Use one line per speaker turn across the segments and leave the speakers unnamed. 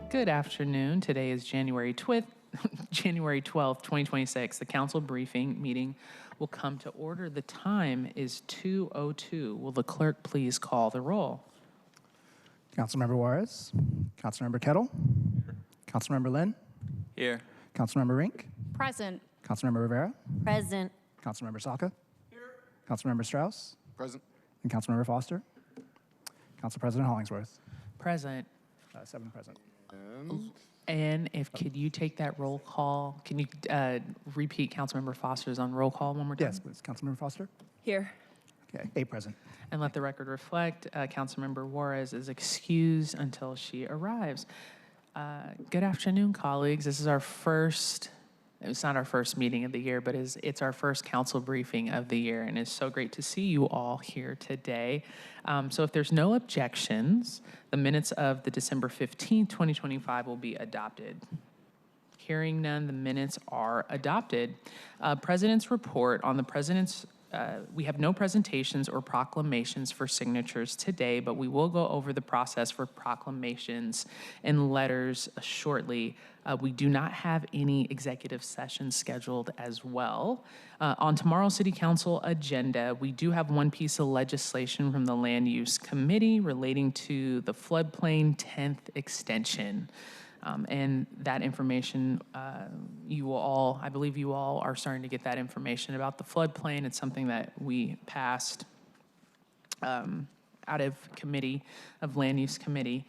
Good afternoon. Today is January 12th, 2026. The council briefing meeting will come to order. The time is 2:02. Will the clerk please call the roll?
Councilmember Juarez, Councilmember Kettle, Councilmember Lynn,
Here.
Councilmember Rink,
Present.
Councilmember Rivera,
Present.
Councilmember Salka, Councilmember Strauss,
Present.
and Councilmember Foster. Council President Hollingsworth.
Present.
7 present.
And could you take that roll call? Can you repeat Councilmember Foster's on roll call one more time?
Yes, please. Councilmember Foster.
Here.
Okay, 8 present.
And let the record reflect, Councilmember Juarez is excused until she arrives. Good afternoon, colleagues. This is our first, it's not our first meeting of the year, but it's our first council briefing of the year, and it's so great to see you all here today. So if there's no objections, the minutes of the December 15th, 2025 will be adopted. Hearing none, the minutes are adopted. President's report on the President's we have no presentations or proclamations for signatures today, but we will go over the process for proclamations and letters shortly. We do not have any executive sessions scheduled as well. On tomorrow's City Council agenda, we do have one piece of legislation from the Land Use Committee relating to the floodplain 10th extension. And that information, you will all, I believe you all are starting to get that information about the floodplain. It's something that we passed out of committee, of Land Use Committee.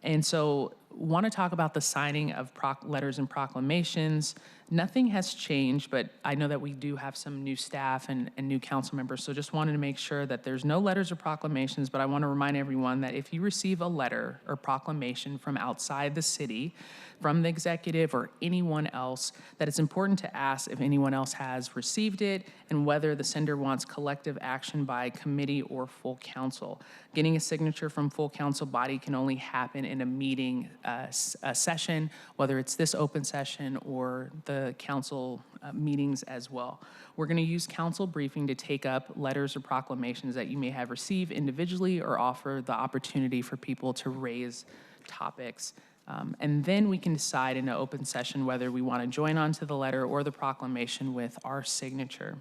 And so want to talk about the signing of letters and proclamations. Nothing has changed, but I know that we do have some new staff and new council members, so just wanted to make sure that there's no letters or proclamations, but I want to remind everyone that if you receive a letter or proclamation from outside the city, from the executive or anyone else, that it's important to ask if anyone else has received it and whether the sender wants collective action by committee or full council. Getting a signature from full council body can only happen in a meeting a session, whether it's this open session or the council meetings as well. We're going to use council briefing to take up letters or proclamations that you may have received individually or offer the opportunity for people to raise topics. And then we can decide in an open session whether we want to join onto the letter or the proclamation with our signature.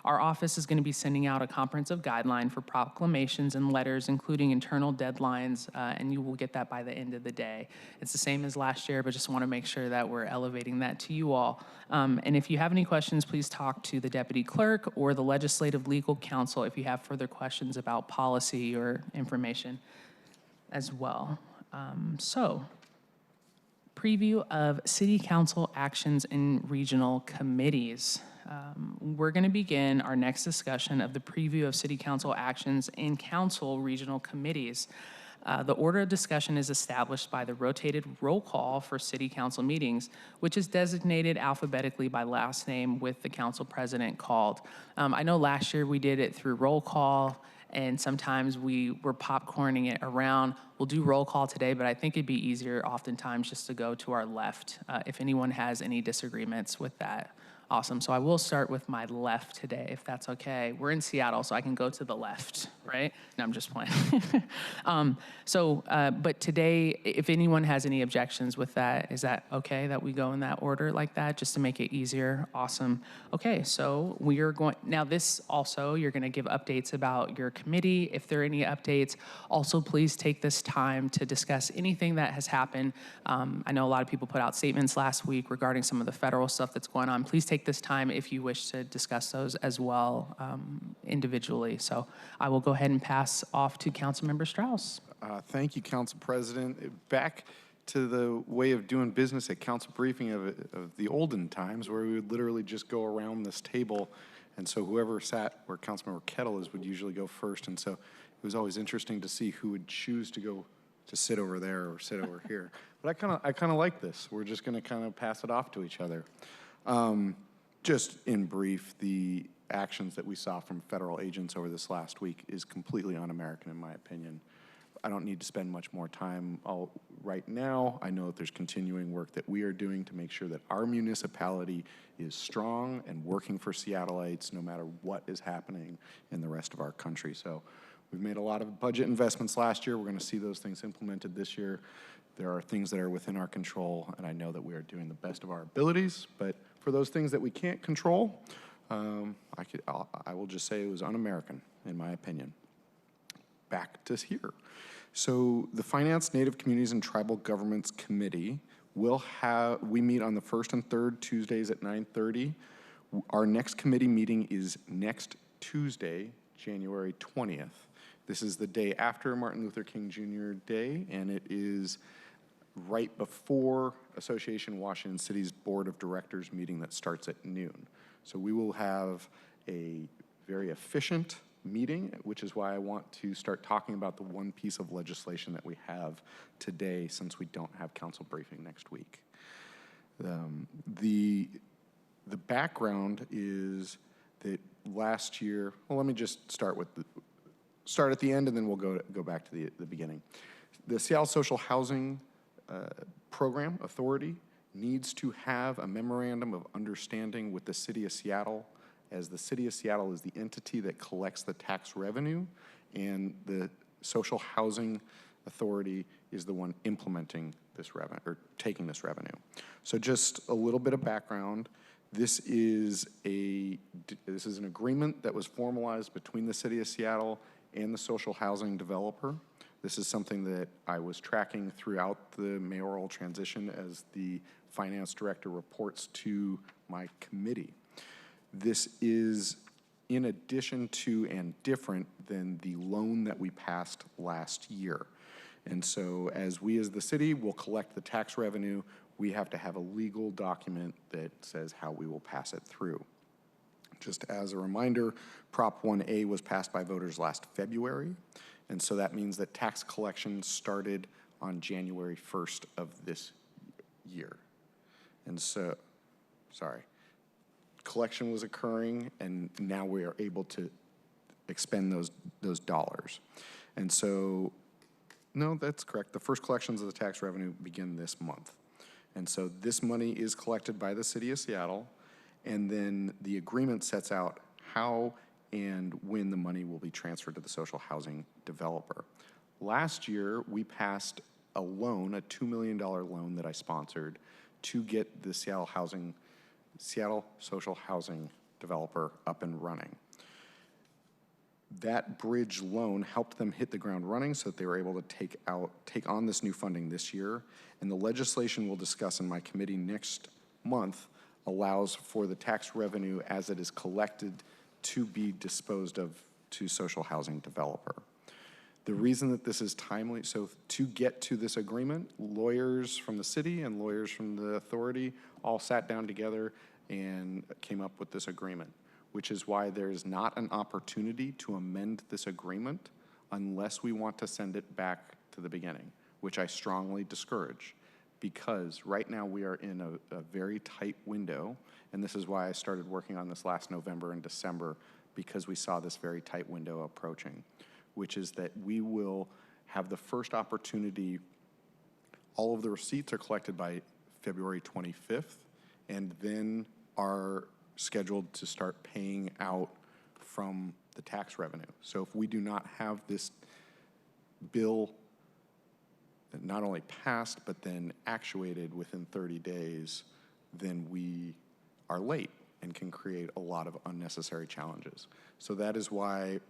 Our office is going to be sending out a comprehensive guideline for proclamations and letters, including internal deadlines, and you will get that by the end of the day. It's the same as last year, but just want to make sure that we're elevating that to you all. And if you have any questions, please talk to the deputy clerk or the legislative legal counsel if you have further questions about policy or information as well. So, preview of city council actions in regional committees. We're going to begin our next discussion of the preview of city council actions in council regional committees. The order of discussion is established by the rotated roll call for city council meetings, which is designated alphabetically by last name with the council president called. I know last year we did it through roll call, and sometimes we were popcorning it around. We'll do roll call today, but I think it'd be easier oftentimes just to go to our left if anyone has any disagreements with that. Awesome. So I will start with my left today, if that's okay. We're in Seattle, so I can go to the left, right? No, I'm just playing. But today, if anyone has any objections with that, is that okay that we go in that order like that, just to make it easier? Awesome. Okay, so we are going, now this also, you're going to give updates about your committee. If there are any updates, also please take this time to discuss anything that has happened. I know a lot of people put out statements last week regarding some of the federal stuff that's going on. Please take this time if you wish to discuss those as well individually. So I will go ahead and pass off to Councilmember Strauss.
Thank you, Council President. Back to the way of doing business at council briefing of the olden times, where we would literally just go around this table, and so whoever sat where Councilmember Kettle is would usually go first, and so it was always interesting to see who would choose to go to sit over there or sit over here. But I kind of like this. We're just going to kind of pass it off to each other. Just in brief, the actions that we saw from federal agents over this last week is completely un-American in my opinion. I don't need to spend much more time right now. I know that there's continuing work that we are doing to make sure that our municipality is strong and working for Seattleites no matter what is happening in the rest of our country. So We've made a lot of budget investments last year. We're going to see those things implemented this year. There are things that are within our control, and I know that we are doing the best of our abilities. But for those things that we can't control, I will just say it was un-American, in my opinion. Back to here. So the Finance, Native Communities, and Tribal Governments Committee we meet on the first and third Tuesdays at 9:30. Our next committee meeting is next Tuesday, January 20th. This is the day after Martin Luther King Jr. Day, and it is right before Association Washington City's Board of Directors meeting that starts at noon. So we will have a very efficient meeting, which is why I want to start talking about the one piece of legislation that we have today, since we don't have council briefing next week. The background is that last year, well, let me just start at the end, and then we'll go back to the beginning. The Seattle Social Housing Program Authority needs to have a memorandum of understanding with the City of Seattle, as the City of Seattle is the entity that collects the tax revenue, and the Social Housing Authority is the one implementing this revenue, or taking this revenue. So just a little bit of background. This is an agreement that was formalized between the City of Seattle and the social housing developer. This is something that I was tracking throughout the mayoral transition as the finance director reports to my committee. This is in addition to and different than the loan that we passed last year. And so as we as the city will collect the tax revenue, we have to have a legal document that says how we will pass it through. Just as a reminder, Prop 1A was passed by voters last February, and so that means that tax collection started on January 1st of this year. And so, collection was occurring, and now we are able to expend those dollars. And so, no, that's correct. The first collections of the tax revenue begin this month. And so this money is collected by the City of Seattle, and then the agreement sets out how and when the money will be transferred to the social housing developer. Last year, we passed a loan, a $2 million loan that I sponsored to get the Seattle social housing developer up and running. That bridge loan helped them hit the ground running so that they were able to take on this new funding this year. And the legislation we'll discuss in my committee next month allows for the tax revenue as it is collected to be disposed of to social housing developer. The reason that this is timely, so to get to this agreement, lawyers from the city and lawyers from the authority all sat down together and came up with this agreement, which is why there is not an opportunity to amend this agreement unless we want to send it back to the beginning, which I strongly discourage, because right now we are in a very tight window, and this is why I started working on this last November and December, because we saw this very tight window approaching, which is that we will have the first opportunity. All of the receipts are collected by February 25th, and then are scheduled to start paying out from the tax revenue. So if we do not have this bill not only passed, but then actuated within 30 days, then we are late and can create a lot of unnecessary challenges. So that is why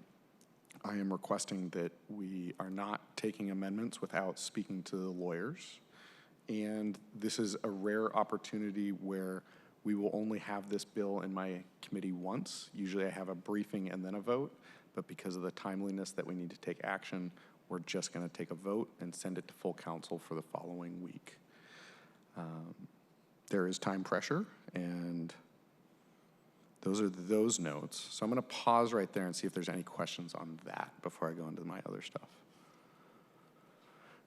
I am requesting that we are not taking amendments without speaking to the lawyers. And this is a rare opportunity where we will only have this bill in my committee once. Usually I have a briefing and then a vote, but because of the timeliness that we need to take action, we're just going to take a vote and send it to full council for the following week. There is time pressure, and those are those notes. So I'm going to pause right there and see if there's any questions on that before I go into my other stuff.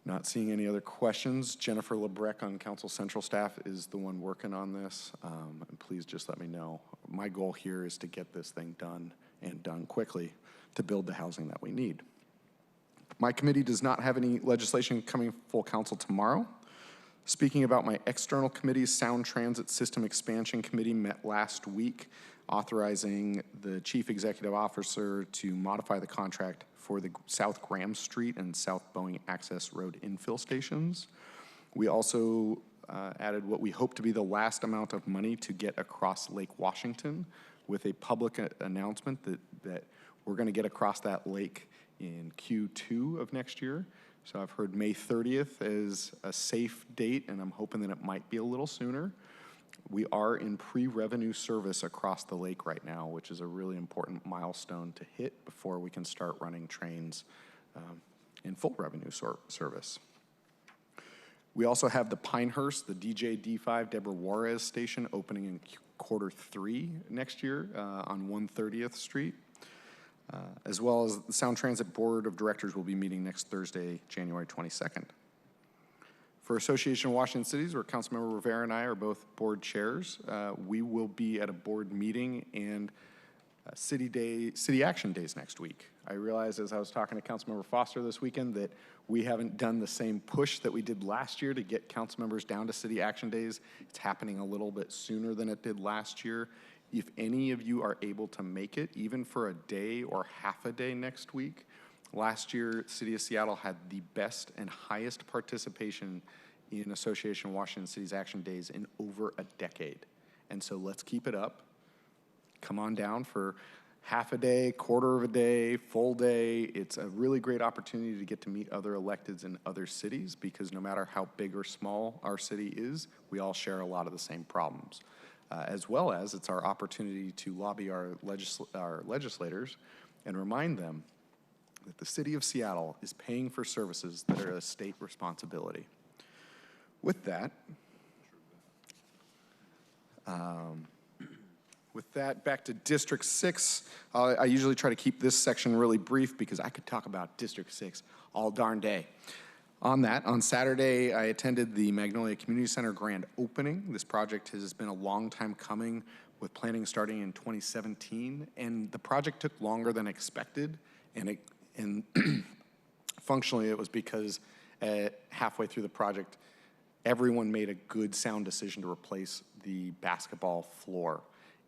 Not seeing any other questions. Jennifer Lebrecq on Council Central staff is the one working on this, and please just let me know. My goal here is to get this thing done, and done quickly, to build the housing that we need. My committee does not have any legislation coming full council tomorrow. Speaking about my external committees, Sound Transit System Expansion Committee met last week, authorizing the Chief Executive Officer to modify the contract for the South Graham Street and South Boeing Access Road infill stations. We also added what we hope to be the last amount of money to get across Lake Washington with a public announcement that we're going to get across that lake in Q2 of next year. So I've heard May 30th as a safe date, and I'm hoping that it might be a little sooner. We are in pre-revenue service across the lake right now, which is a really important milestone to hit before we can start running trains in full revenue service. We also have the Pinehurst, the DJ D5 Deborah Juarez station opening in Q3 next year on 130th Street. As well as the Sound Transit Board of Directors will be meeting next Thursday, January 22nd. For Association of Washington Cities, where Councilmember Rivera and I are both board chairs, we will be at a board meeting and city action days next week. I realized as I was talking to Councilmember Foster this weekend that we haven't done the same push that we did last year to get council members down to city action days. It's happening a little bit sooner than it did last year. If any of you are able to make it, even for a day or half a day next week, last year, City of Seattle had the best and highest participation in Association of Washington Cities Action Days in over a decade. And so let's keep it up. Come on down for half a day, quarter of a day, full day. It's a really great opportunity to get to meet other electeds in other cities because no matter how big or small our city is, we all share a lot of the same problems. As well as it's our opportunity to lobby our legislators and remind them that the City of Seattle is paying for services that are a state responsibility. With that, back to District 6. I usually try to keep this section really brief because I could talk about District 6 all darn day. On Saturday, I attended the Magnolia Community Center grand opening. This project has been a long time coming with planning starting in 2017, and the project took longer than expected, and functionally it was because halfway through the project, everyone made a good sound decision to replace the basketball floor.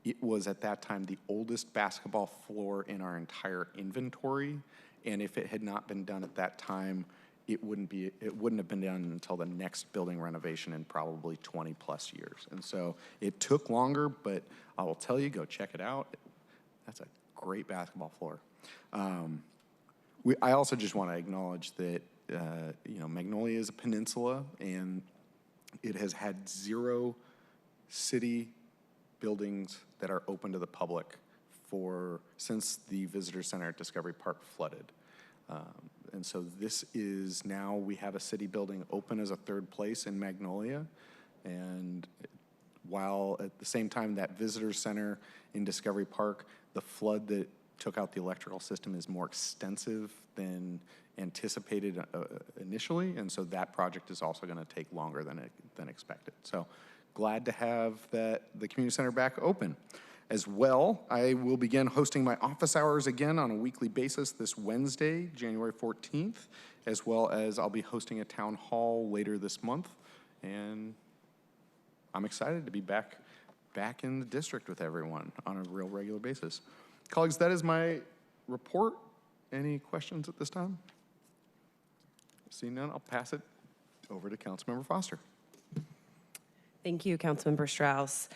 It was at that time the oldest basketball floor in our entire inventory, and if it had not been done at that time, it wouldn't have been done until the next building renovation in probably 20 plus years. And so it took longer, but I will tell you, go check it out. That's a great basketball floor. I also just want to acknowledge that Magnolia is a peninsula, and it has had 0 city buildings that are open to the public since the visitor center at Discovery Park flooded. And so this is now, we have a city building open as a third place in Magnolia. And while at the same time that visitor center in Discovery Park, the flood that took out the electrical system is more extensive than anticipated initially. And so that project is also going to take longer than expected. So glad to have the community center back open. As well, I will begin hosting my office hours again on a weekly basis this Wednesday, January 14th, as well as I'll be hosting a town hall later this month. And I'm excited to be back in the district with everyone on a real regular basis. Colleagues, that is my report. Any questions at this time? Seeing none, I'll pass it over to Councilmember Foster.
Thank you, Councilmember Strauss.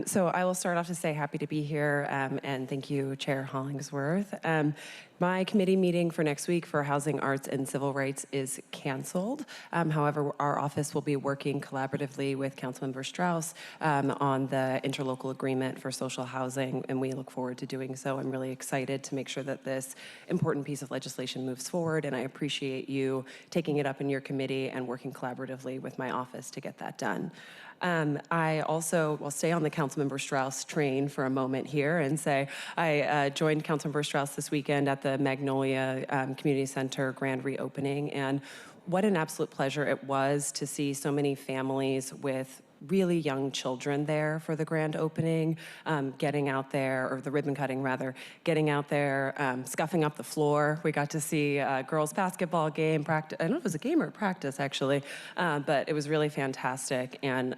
So I will start off to say happy to be here, and thank you, Chair Hollingsworth. My committee meeting for next week for Housing, Arts, and Civil Rights is canceled. However, our office will be working collaboratively with Councilmember Strauss on the interlocal agreement for social housing, and we look forward to doing so. I'm really excited to make sure that this important piece of legislation moves forward, and I appreciate you taking it up in your committee and working collaboratively with my office to get that done. I also will stay on the Councilmember Strauss train for a moment here and say I joined Councilmember Strauss this weekend at the Magnolia Community Center grand reopening, and what an absolute pleasure it was to see so many families with really young children there for the grand opening, getting out there, or the ribbon cutting rather, getting out there, scuffing up the floor. We got to see a girls' basketball game, practice. I don't know if it was a game or practice actually, but it was really fantastic. And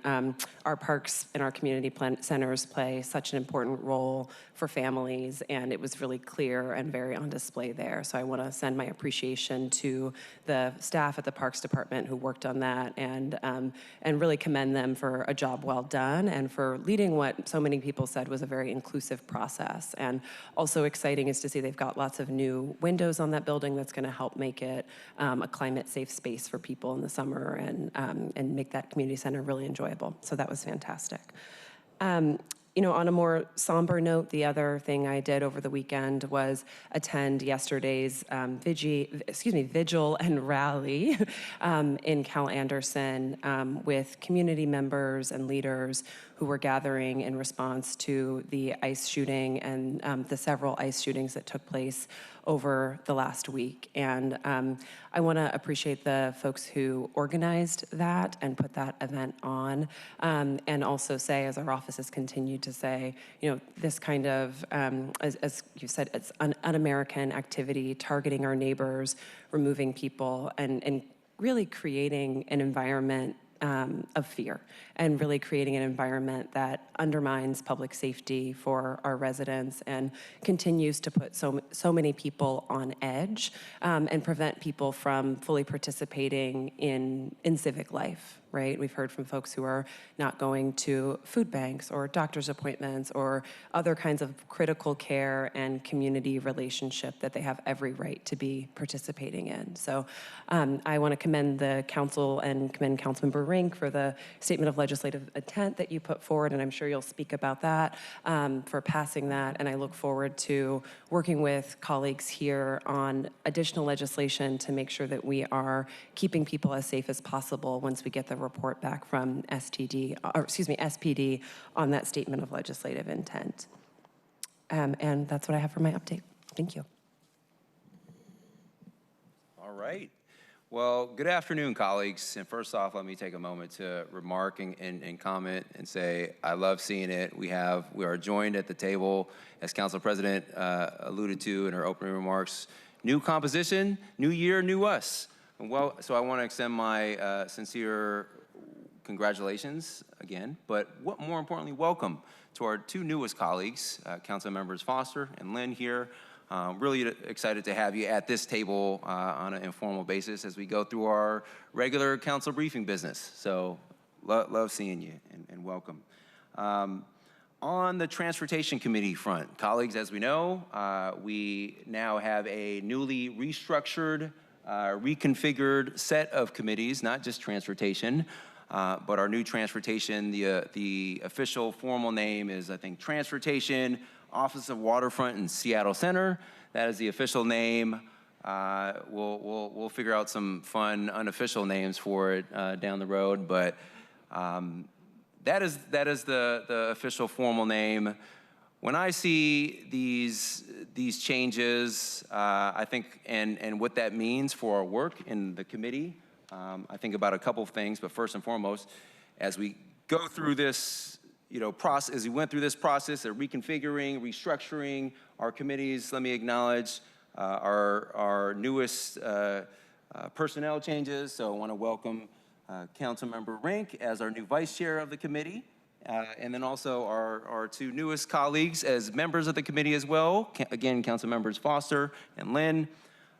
our parks and our community centers play such an important role for families, and it was really clear and very on display there. So I want to send my appreciation to the staff at the Parks Department who worked on that, and really commend them for a job well done and for leading what so many people said was a very inclusive process. And also exciting is to see they've got lots of new windows on that building that's going to help make it a climate-safe space for people in the summer, and make that community center really enjoyable. So that was fantastic. On a more somber note, the other thing I did over the weekend was attend yesterday's vigil and rally in Cal Anderson with community members and leaders who were gathering in response to the ICE shooting and the several ICE shootings that took place over the last week. And I want to appreciate the folks who organized that and put that event on, and also say, as our office has continued to say, this kind of, as you said, it's an un-American activity, targeting our neighbors, removing people, and really creating an environment of fear, and really creating an environment that undermines public safety for our residents and continues to put so many people on edge, and prevent people from fully participating in civic life. Right? We've heard from folks who are not going to food banks or doctor's appointments or other kinds of critical care and community relationship that they have every right to be participating in. So I want to commend the council and commend Councilmember Rink for the statement of legislative intent that you put forward, and I'm sure you'll speak about that, for passing that. And I look forward to working with colleagues here on additional legislation to make sure that we are keeping people as safe as possible once we get the report back from SPD on that statement of legislative intent. And that's what I have for my update. Thank you.
All right. Well, good afternoon, colleagues. And first off, let me take a moment to remark and comment and say I love seeing it. We are joined at the table, as Council President alluded to in her opening remarks, new composition, new year, new us. Well, so I want to extend my sincere congratulations again, but more importantly, welcome to our two newest colleagues, Council Members Foster and Lynn here. Really excited to have you at this table on an informal basis as we go through our regular council briefing business. So love seeing you and welcome. On the Transportation Committee front, colleagues, as we know, we now have a newly restructured, reconfigured set of committees, not just transportation, but our new transportation, the official formal name is, I think, Transportation Office of Waterfront and Seattle Center. That is the official name. We'll figure out some fun unofficial names for it down the road, but that is the official formal name. When I see these changes, I think, and what that means for our work in the committee, I think about a couple of things, but first and foremost, as we go through this, process, as we went through this process of reconfiguring, restructuring our committees, let me acknowledge our newest personnel changes. So I want to welcome Councilmember Rink as our new vice chair of the committee. And then also our two newest colleagues as members of the committee as well. Again, Council Members Foster and Lynn.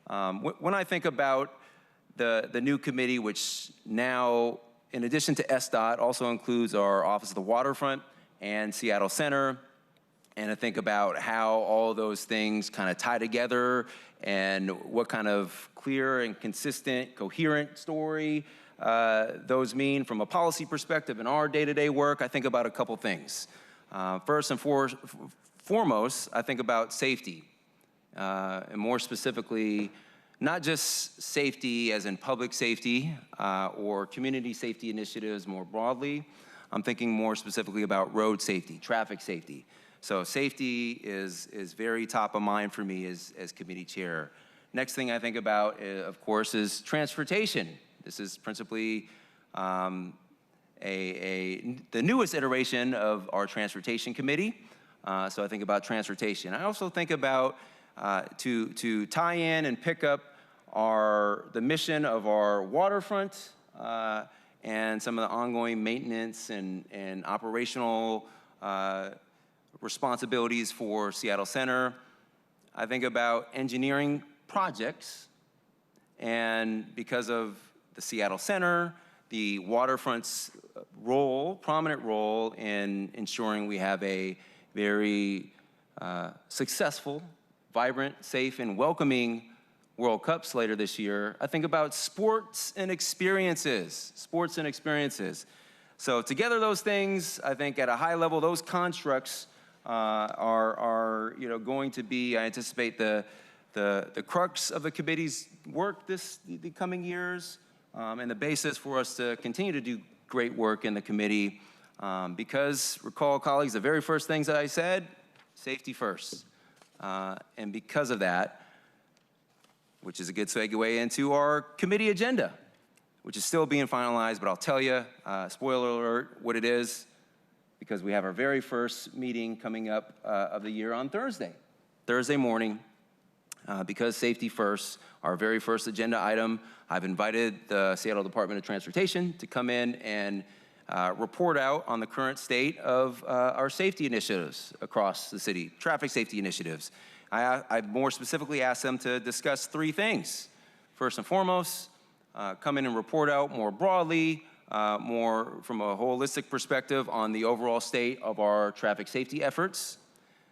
When I think about the new committee, which now, in addition to SDOT, also includes our Office of the Waterfront and Seattle Center, and I think about how all those things kind of tie together and what kind of clear and consistent, coherent story those mean from a policy perspective in our day-to-day work, I think about a couple things. First and foremost, I think about safety, and more specifically, not just safety as in public safety or community safety initiatives more broadly. I'm thinking more specifically about road safety, traffic safety. So safety is very top of mind for me as committee chair. Next thing I think about, of course, is transportation. This is principally the newest iteration of our transportation committee. So I think about transportation. I also think about to tie in and pick up the mission of our waterfront and some of the ongoing maintenance and operational responsibilities for Seattle Center. I think about engineering projects, and because of the Seattle Center, the waterfront's prominent role in ensuring we have a very successful, vibrant, safe, and welcoming World Cups later this year. I think about sports and experiences. So together those things, I think at a high level, those constructs are going to be, I anticipate, the crux of the committee's work the coming years, and the basis for us to continue to do great work in the committee. Because, recall, colleagues, the very first things that I said, safety first. And because of that, which is a good segue into our committee agenda, which is still being finalized, but I'll tell you, spoiler alert, what it is, because we have our very first meeting coming up of the year on Thursday morning. Because safety first, our very first agenda item, I've invited the Seattle Department of Transportation to come in and report out on the current state of our safety initiatives across the city, traffic safety initiatives. I more specifically asked them to discuss three things. First and foremost, come in and report out more broadly, more from a holistic perspective on the overall state of our traffic safety efforts.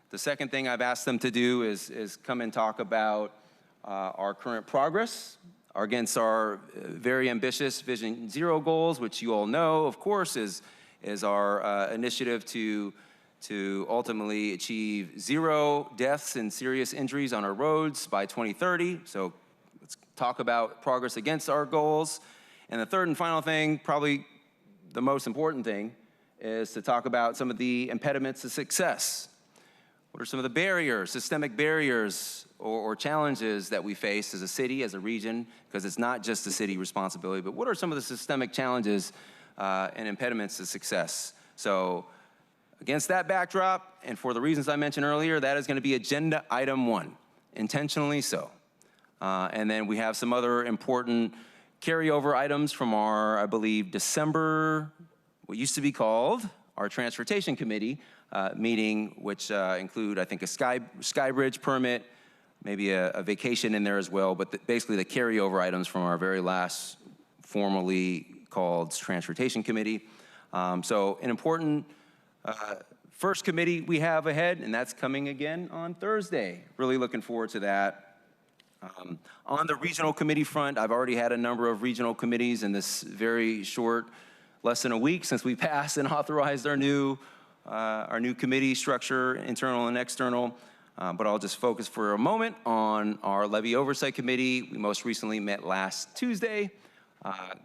The second thing I've asked them to do is come and talk about our current progress against our very ambitious Vision Zero goals, which you all know, of course, is our initiative to ultimately achieve 0 deaths and serious injuries on our roads by 2030. So let's talk about progress against our goals. And the third and final thing, probably the most important thing, is to talk about some of the impediments to success. What are some of the barriers, systemic barriers or challenges that we face as a city, as a region, because it's not just the city responsibility, but what are some of the systemic challenges and impediments to success? So against that backdrop, and for the reasons I mentioned earlier, that is going to be agenda item 1, intentionally so. And then we have some other important carryover items from our, I believe, December, what used to be called our Transportation Committee meeting, which include, I think, a sky bridge permit, maybe a vacation in there as well, but basically the carryover items from our very last formally called Transportation Committee. So an important first committee we have ahead, and that's coming again on Thursday. Really looking forward to that. On the regional committee front, I've already had a number of regional committees in this very short, less than a week since we passed and authorized our new committee structure, internal and external. But I'll just focus for a moment on our Levy Oversight Committee. We most recently met last Tuesday.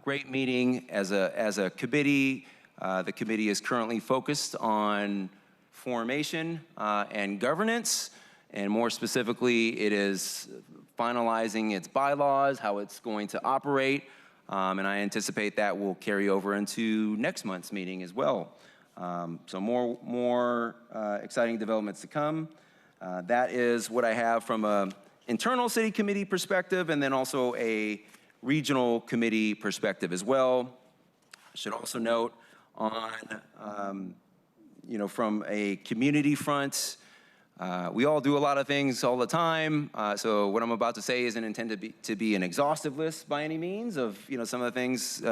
Great meeting as a committee. The committee is currently focused on formation and governance, and more specifically, it is finalizing its bylaws, how it's going to operate, and I anticipate that will carry over into next month's meeting as well. So more exciting developments to come. That is what I have from an internal city committee perspective, and then also a regional committee perspective as well. I should also note on, from a community front, we all do a lot of things all the time. So what I'm about to say isn't intended to be an exhaustive list by any means of, some of the things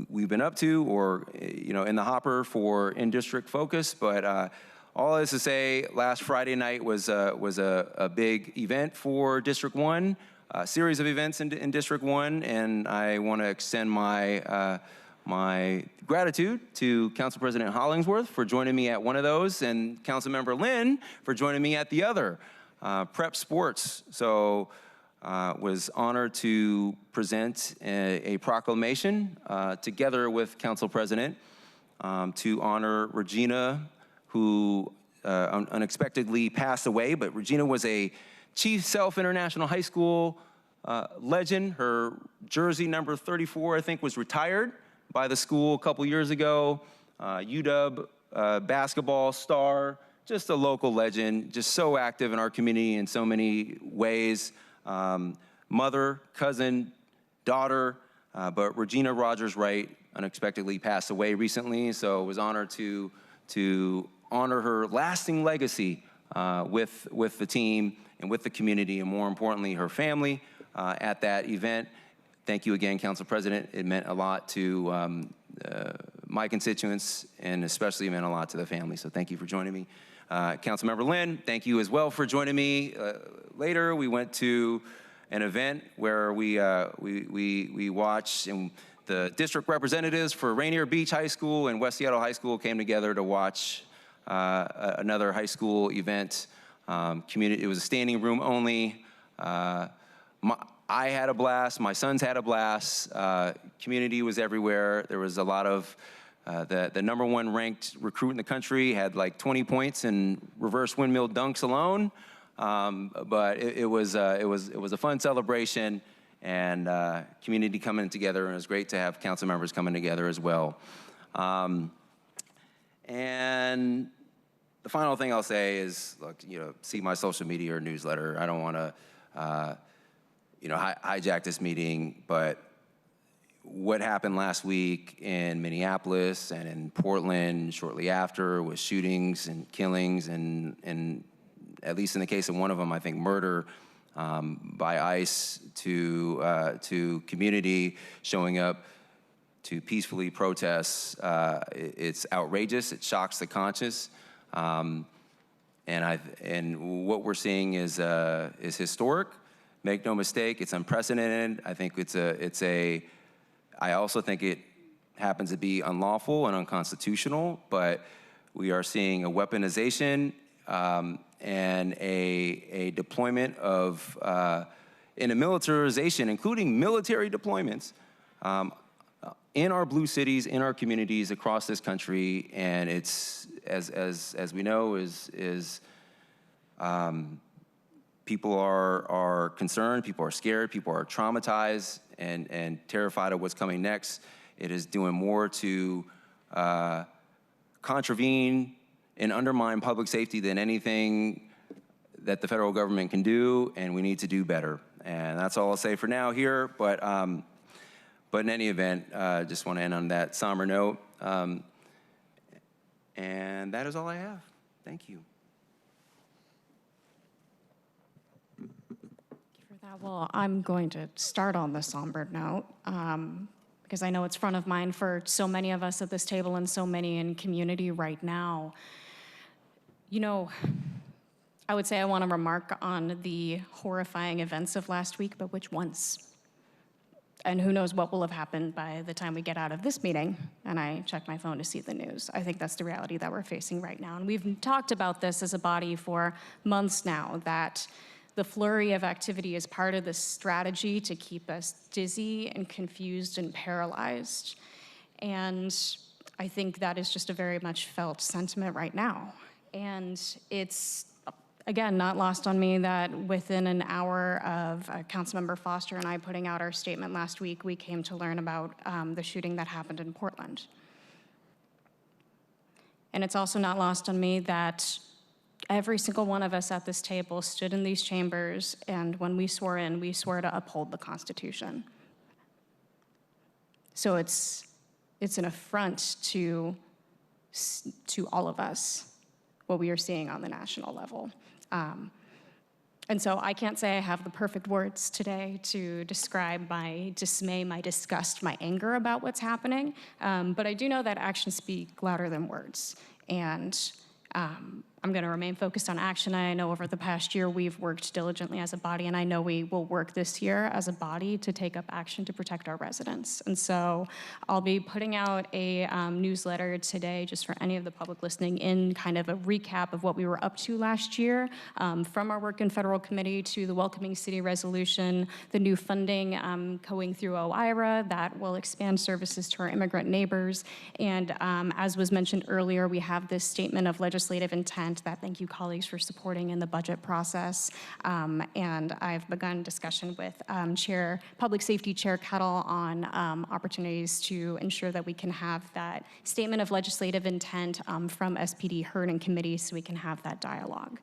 we've been up to or, in the hopper for in-district focus. But all this to say, last Friday night was a big event for District 1, a series of events in District 1, and I want to extend my gratitude to Council President Hollingsworth for joining me at one of those, and Councilmember Lynn for joining me at the other, Prep Sports. So was honored to present a proclamation together with Council President to honor Regina, who unexpectedly passed away. But Regina was a Chief Sealth International High School legend. Her jersey number 34, I think, was retired by the school a couple years ago. UW basketball star, just a local legend, just so active in our community in so many ways. Mother, cousin, daughter, but Regina Rogers Wright unexpectedly passed away recently, so it was honored to honor her lasting legacy with the team and with the community, and more importantly, her family at that event. Thank you again, Council President. It meant a lot to my constituents, and especially meant a lot to the family, so thank you for joining me. Councilmember Lynn, thank you as well for joining me. Later, we went to an event where we watched, and the district representatives for Rainier Beach High School and West Seattle High School came together to watch another high school event. It was a standing room only. I had a blast, my sons had a blast, community was everywhere. There was a lot of, the #1 ranked recruit in the country had like 20 points in reverse windmill dunks alone. But it was a fun celebration, and community coming together, and it was great to have council members coming together as well. And the final thing I'll say is, look, see my social media or newsletter. I don't want to, hijack this meeting, but what happened last week in Minneapolis and in Portland shortly after with shootings and killings and at least in the case of one of them, I think murder by ICE to community showing up to peacefully protest. It's outrageous. It shocks the conscience. And what we're seeing is historic. Make no mistake, it's unprecedented. I think I also think it happens to be unlawful and unconstitutional, but we are seeing a weaponization and a deployment of, and a militarization, including military deployments in our blue cities, in our communities across this country, and it's, as we know, people are concerned, people are scared, people are traumatized and terrified of what's coming next. It is doing more to contravene and undermine public safety than anything that the federal government can do, and we need to do better. And that's all I'll say for now here, but in any event, just want to end on that somber note. And that is all I have. Thank you.
Well, I'm going to start on the somber note because I know it's front of mind for so many of us at this table and so many in community right now. I would say I want to remark on the horrifying events of last week, but which ones? And who knows what will have happened by the time we get out of this meeting and I check my phone to see the news. I think that's the reality that we're facing right now. And we've talked about this as a body for months now, that the flurry of activity is part of the strategy to keep us dizzy and confused and paralyzed. And I think that is just a very much felt sentiment right now. And it's, again, not lost on me that within an hour of Councilmember Foster and I putting out our statement last week, we came to learn about the shooting that happened in Portland. And it's also not lost on me that every single one of us at this table stood in these chambers, and when we swore in, we swore to uphold the Constitution. So it's an affront to all of us, what we are seeing on the national level. And so I can't say I have the perfect words today to describe my dismay, my disgust, my anger about what's happening, but I do know that actions speak louder than words. And I'm going to remain focused on action. I know over the past year we've worked diligently as a body, and I know we will work this year as a body to take up action to protect our residents. And so I'll be putting out a newsletter today just for any of the public listening in kind of a recap of what we were up to last year, from our work in federal committee to the Welcoming City resolution, the new funding going through OIRA that will expand services to our immigrant neighbors. And as was mentioned earlier, we have this statement of legislative intent intent. That thank you, colleagues, for supporting in the budget process. And I've begun discussion with Public Safety Chair Kettle on opportunities to ensure that we can have that statement of legislative intent from SPD heard in committee so we can have that dialogue.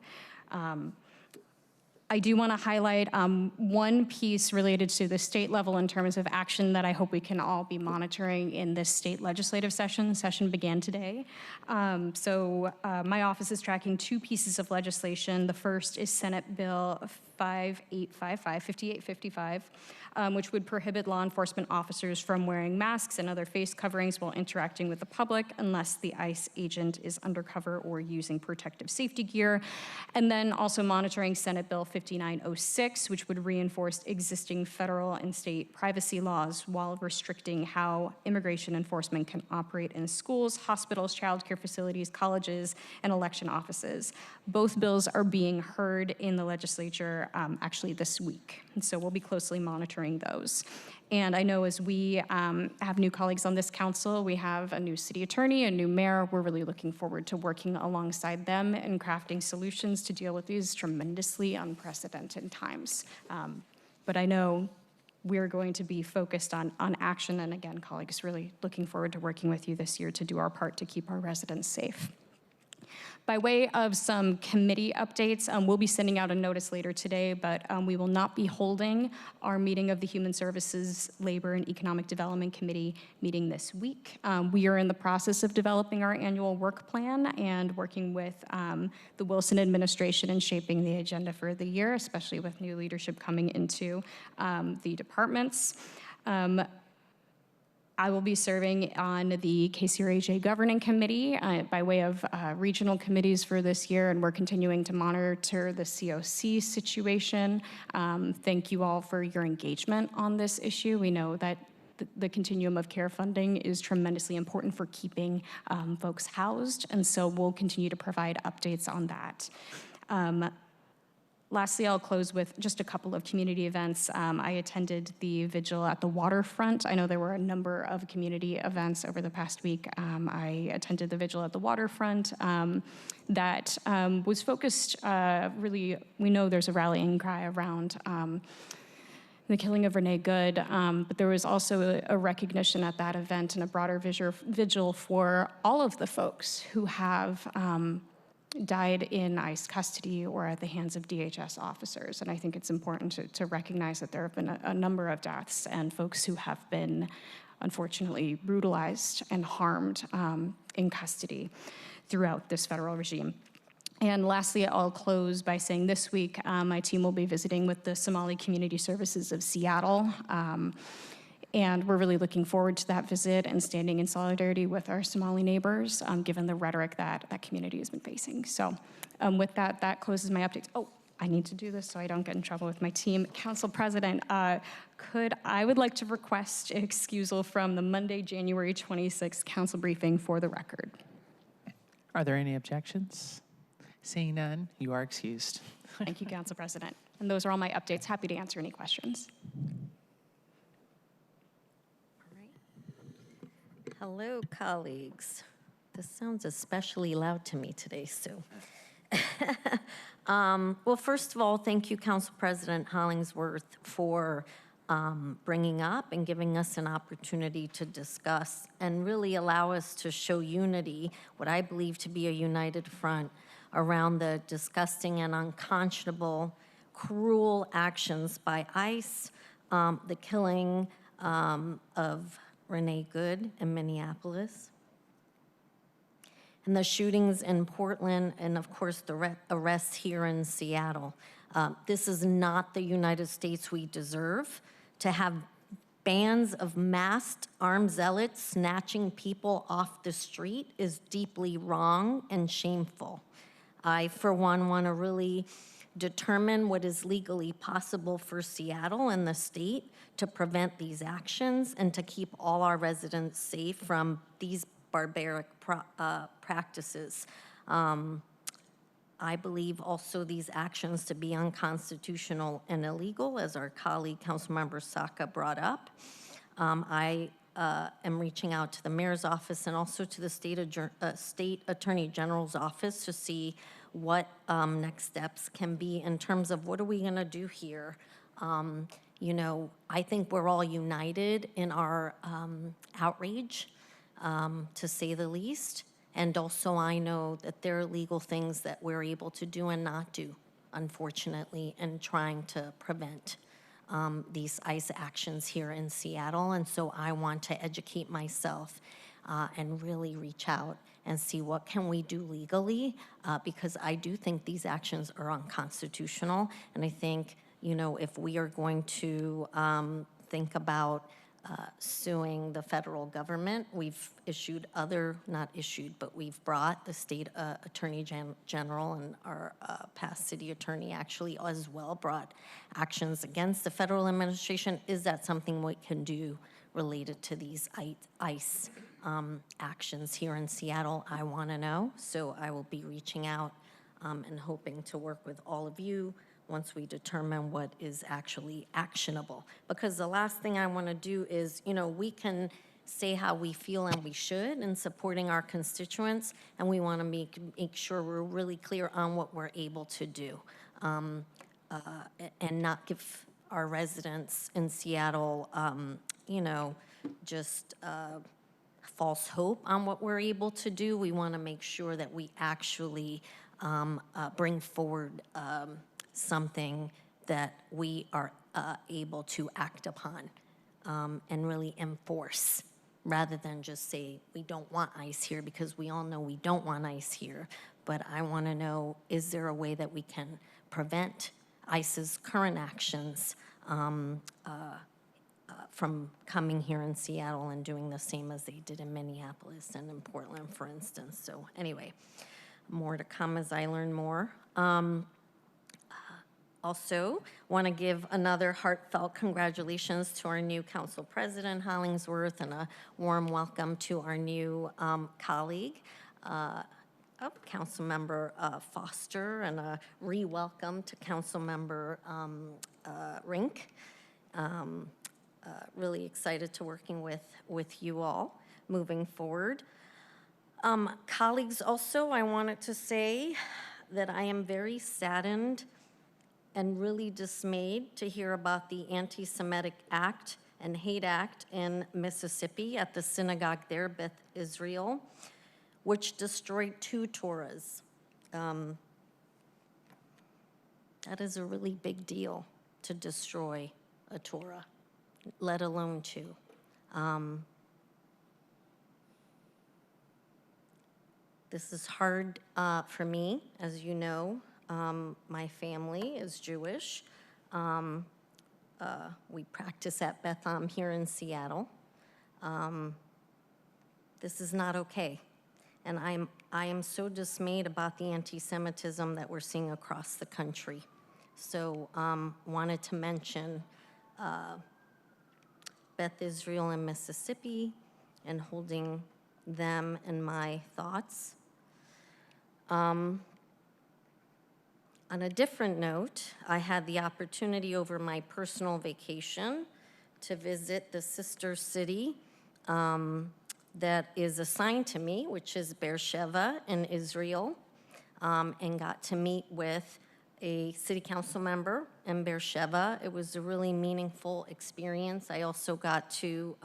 I do want to highlight one piece related to the state level in terms of action that I hope we can all be monitoring in this state legislative session. The session began today. My office is tracking two pieces of legislation. The first is Senate Bill 5855, which would prohibit law enforcement officers from wearing masks and other face coverings while interacting with the public unless the ICE agent is undercover or using protective safety gear. And then also monitoring Senate Bill 5906, which would reinforce existing federal and state privacy laws while restricting how immigration enforcement can operate in schools, hospitals, childcare facilities, colleges, and election offices. Both bills are being heard in the legislature actually this week. And so we'll be closely monitoring those. And I know as we have new colleagues on this council, we have a new city attorney, a new mayor. We're really looking forward to working alongside them and crafting solutions to deal with these tremendously unprecedented times. But I know we're going to be focused on action. And again, colleagues, really looking forward to working with you this year to do our part to keep our residents safe. By way of some committee updates, we'll be sending out a notice later today, but we will not be holding our meeting of the Human Services, Labor, and Economic Development Committee meeting this week. We are in the process of developing our annual work plan and working with the Wilson administration in shaping the agenda for the year, especially with new leadership coming into the departments. I will be serving on the KCRHA Governing Committee by way of regional committees for this year, and we're continuing to monitor the COC situation. Thank you all for your engagement on this issue. We know that the continuum of care funding is tremendously important for keeping folks housed, and so we'll continue to provide updates on that. Lastly, I'll close with just a couple of community events. I attended the vigil at the waterfront. I know there were a number of community events over the past week. I attended the vigil at the waterfront that was focused really, we know there's a rallying cry around the killing of Renee Good, but there was also a recognition at that event and a broader vigil for all of the folks who have died in ICE custody or at the hands of DHS officers. And I think it's important to recognize that there have been a number of deaths and folks who have been unfortunately brutalized and harmed in custody throughout this federal regime. And lastly, I'll close by saying this week, my team will be visiting with the Somali Community Services of Seattle. And we're really looking forward to that visit and standing in solidarity with our Somali neighbors, given the rhetoric that that community has been facing. So with that, that closes my updates. Oh, I need to do this so I don't get in trouble with my team. Council President, I would like to request excusal from the Monday, January 26th council briefing for the record.
Are there any objections? Seeing none, you are excused.
Thank you, Council President. And those are all my updates. Happy to answer any questions.
Hello, colleagues. This sounds especially loud to me today, Sue. Well, first of all, thank you, Council President Hollingsworth, for bringing up and giving us an opportunity to discuss and really allow us to show unity, what I believe to be a united front around the disgusting and unconscionable, cruel actions by ICE, the killing of Renee Good in Minneapolis, and the shootings in Portland, and of course the arrests here in Seattle. This is not the United States we deserve. To have bands of masked armed zealots snatching people off the street is deeply wrong and shameful. I, for one, want to really determine what is legally possible for Seattle and the state to prevent these actions and to keep all our residents safe from these barbaric practices. I believe also these actions to be unconstitutional and illegal, as our colleague Councilmember Saka brought up. I am reaching out to the mayor's office and also to the state Attorney General's office to see what next steps can be in terms of what are we going to do here. You know, I think we're all united in our outrage, to say the least. And also I know that there are legal things that we're able to do and not do, unfortunately, in trying to prevent these ICE actions here in Seattle. And so I want to educate myself and really reach out and see what can we do legally, because I do think these actions are unconstitutional. And I think, you know, if we are going to think about suing the federal government, we've issued not issued, but we've brought the state attorney general and our past city attorney actually as well brought actions against the federal administration. Is that something we can do related to these ICE actions here in Seattle? I want to know. So I will be reaching out and hoping to work with all of you once we determine what is actually actionable. Because the last thing I want to do is, you know, we can say how we feel, and we should, in supporting our constituents, and we want to make sure we're really clear on what we're able to do, and not give our residents in Seattle, you know, just false hope on what we're able to do. We want to make sure that we actually bring forward something that we are able to act upon and really enforce, rather than just say we don't want ICE here, because we all know we don't want ICE here. But I want to know, is there a way that we can prevent ICE's current actions from coming here in Seattle and doing the same as they did in Minneapolis and in Portland, for instance. So anyway, more to come as I learn more. Also, want to give another heartfelt congratulations to our new council president, Hollingsworth, and a warm welcome to our new colleague, Councilmember Foster, and a re-welcome to Councilmember Rink. Really excited to working with you all moving forward. Colleagues, also, I wanted to say that I am very saddened and really dismayed to hear about the anti-Semitic act and hate act in Mississippi at the synagogue there, Beth Israel, which destroyed 2 Torahs. That is a really big deal, to destroy a Torah, let alone 2. This is hard for me, as you know. My family is Jewish. We practice at Beth Am here in Seattle. This is not okay. And I am so dismayed about the anti-Semitism that we're seeing across the country. So wanted to mention Beth Israel in Mississippi and holding them in my thoughts. On a different note, I had the opportunity over my personal vacation to visit the sister city that is assigned to me, which is Beersheba in Israel, and got to meet with a city council member in Beersheba. It was a really meaningful experience. I also got to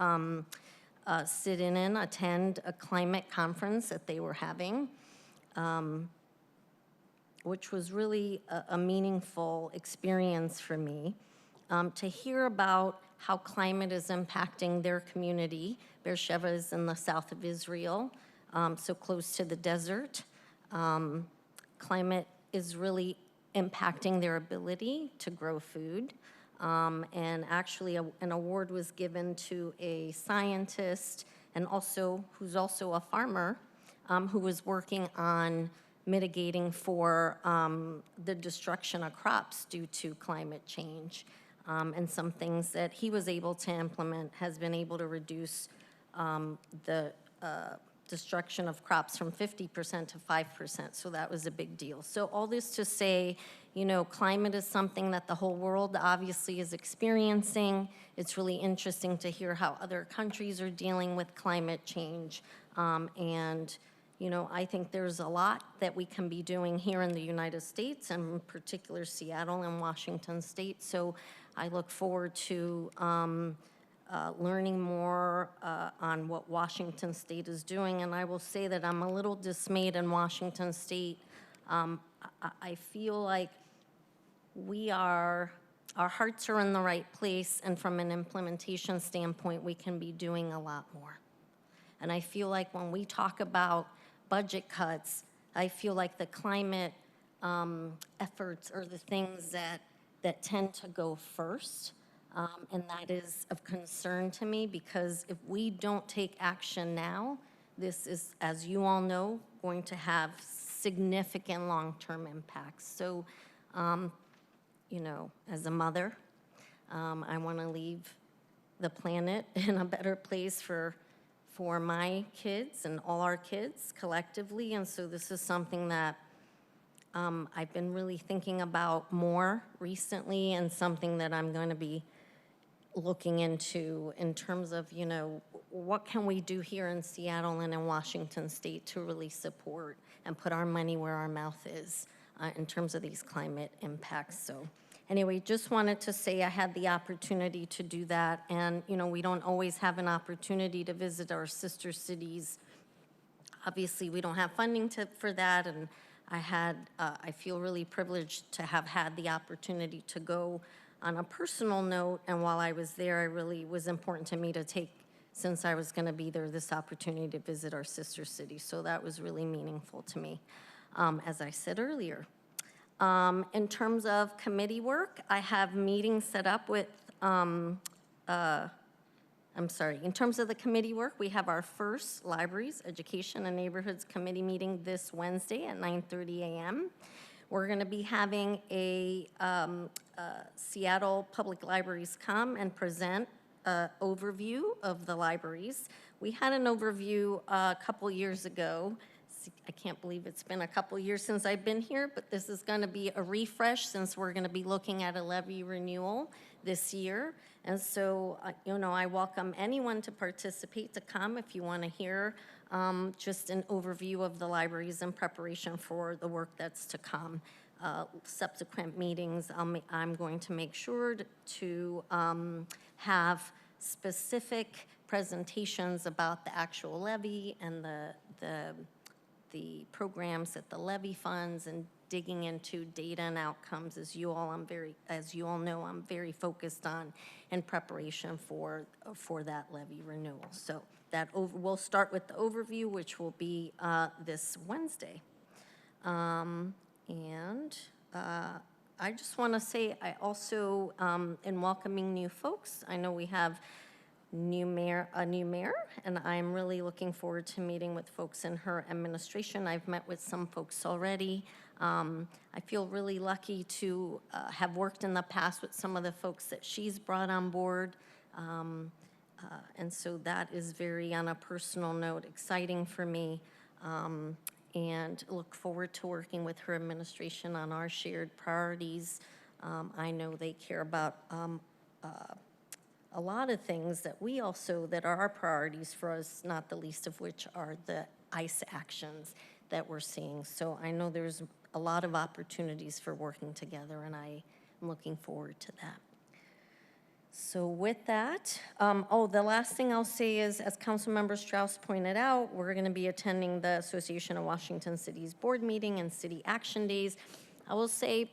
sit in and attend a climate conference that they were having, which was really a meaningful experience for me, to hear about how climate is impacting their community. Beersheba is in the south of Israel, so close to the desert. Climate is really impacting their ability to grow food. And actually an award was given to a scientist and also who's also a farmer who was working on mitigating for the destruction of crops due to climate change. And some things that he was able to implement has been able to reduce the destruction of crops from 50% to 5%. So that was a big deal. So all this to say, you know, climate is something that the whole world obviously is experiencing. It's really interesting to hear how other countries are dealing with climate change. And I think there's a lot that we can be doing here in the United States, and in particular Seattle and Washington State. So I look forward to learning more on what Washington State is doing. And I will say that I'm a little dismayed in Washington State. I feel like our hearts are in the right place, and from an implementation standpoint, we can be doing a lot more. And I feel like when we talk about budget cuts, I feel like the climate efforts are the things that tend to go first. And that is of concern to me, because if we don't take action now, this is, as you all know, going to have significant long-term impacts. So, as a mother, I want to leave the planet in a better place for my kids and all our kids collectively. And so this is something that I've been really thinking about more recently, and something that I'm going to be looking into in terms of, what can we do here in Seattle and in Washington State to really support and put our money where our mouth is in terms of these climate impacts. So anyway, just wanted to say I had the opportunity to do that. And, we don't always have an opportunity to visit our sister cities. Obviously, we don't have funding for that. And I feel really privileged to have had the opportunity to go on a personal note. And while I was there, it really was important to me to take, since I was going to be there, this opportunity to visit our sister city. So that was really meaningful to me, as I said earlier. In terms of committee work, I have meetings set up with, in terms of the committee work, we have our first Libraries, Education, and Neighborhoods Committee meeting this Wednesday at 9:30 a.m. We're going to be having a Seattle Public Libraries come and present an overview of the libraries. We had an overview a couple years ago. I can't believe it's been a couple years since I've been here, but this is going to be a refresh, since we're going to be looking at a levy renewal this year. And so, I welcome anyone to participate, to come if you want to hear just an overview of the libraries in preparation for the work that's to come. Subsequent meetings, I'm going to make sure to have specific presentations about the actual levy and the programs that the levy funds, and digging into data and outcomes. As you all know, I'm very focused on in preparation for that levy renewal. So we'll start with the overview, which will be this Wednesday. I just want to say, I also, in welcoming new folks, I know we have a new mayor, and I'm really looking forward to meeting with folks in her administration. I've met with some folks already. I feel really lucky to have worked in the past with some of the folks that she's brought on board. And so that is very, on a personal note, exciting for me. And look forward to working with her administration on our shared priorities. I know they care about a lot of things that that are our priorities for us, not the least of which are the ICE actions that we're seeing. So I know there's a lot of opportunities for working together, and I am looking forward to that. So with that, the last thing I'll say is, as Councilmember Strauss pointed out, we're going to be attending the Association of Washington Cities Board meeting and City Action Days. I will say,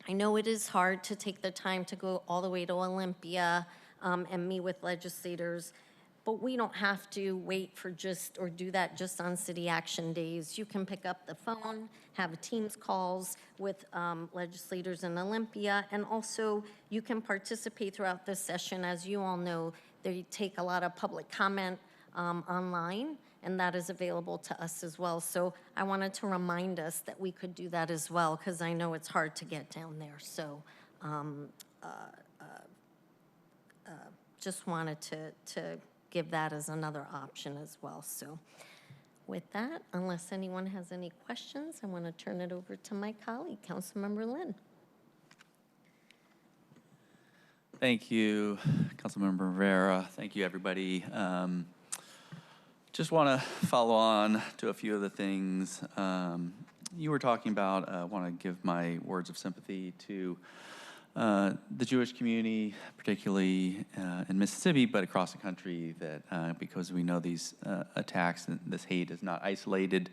I know it is hard to take the time to go all the way to Olympia and meet with legislators, but we don't have to wait for do that just on City Action Days. You can pick up the phone, have Teams calls with legislators in Olympia, and also you can participate throughout this session. As you all know, they take a lot of public comment online, and that is available to us as well. So I wanted to remind us that we could do that as well, because I know it's hard to get down there. So just wanted to give that as another option as well. So with that, unless anyone has any questions, I want to turn it over to my colleague, Councilmember Lynn.
Thank you, Councilmember Rivera. Thank you, everybody. Just want to follow on to a few of the things you were talking about. I want to give my words of sympathy to the Jewish community, particularly in Mississippi, but across the country, that because we know these attacks and this hate is not isolated.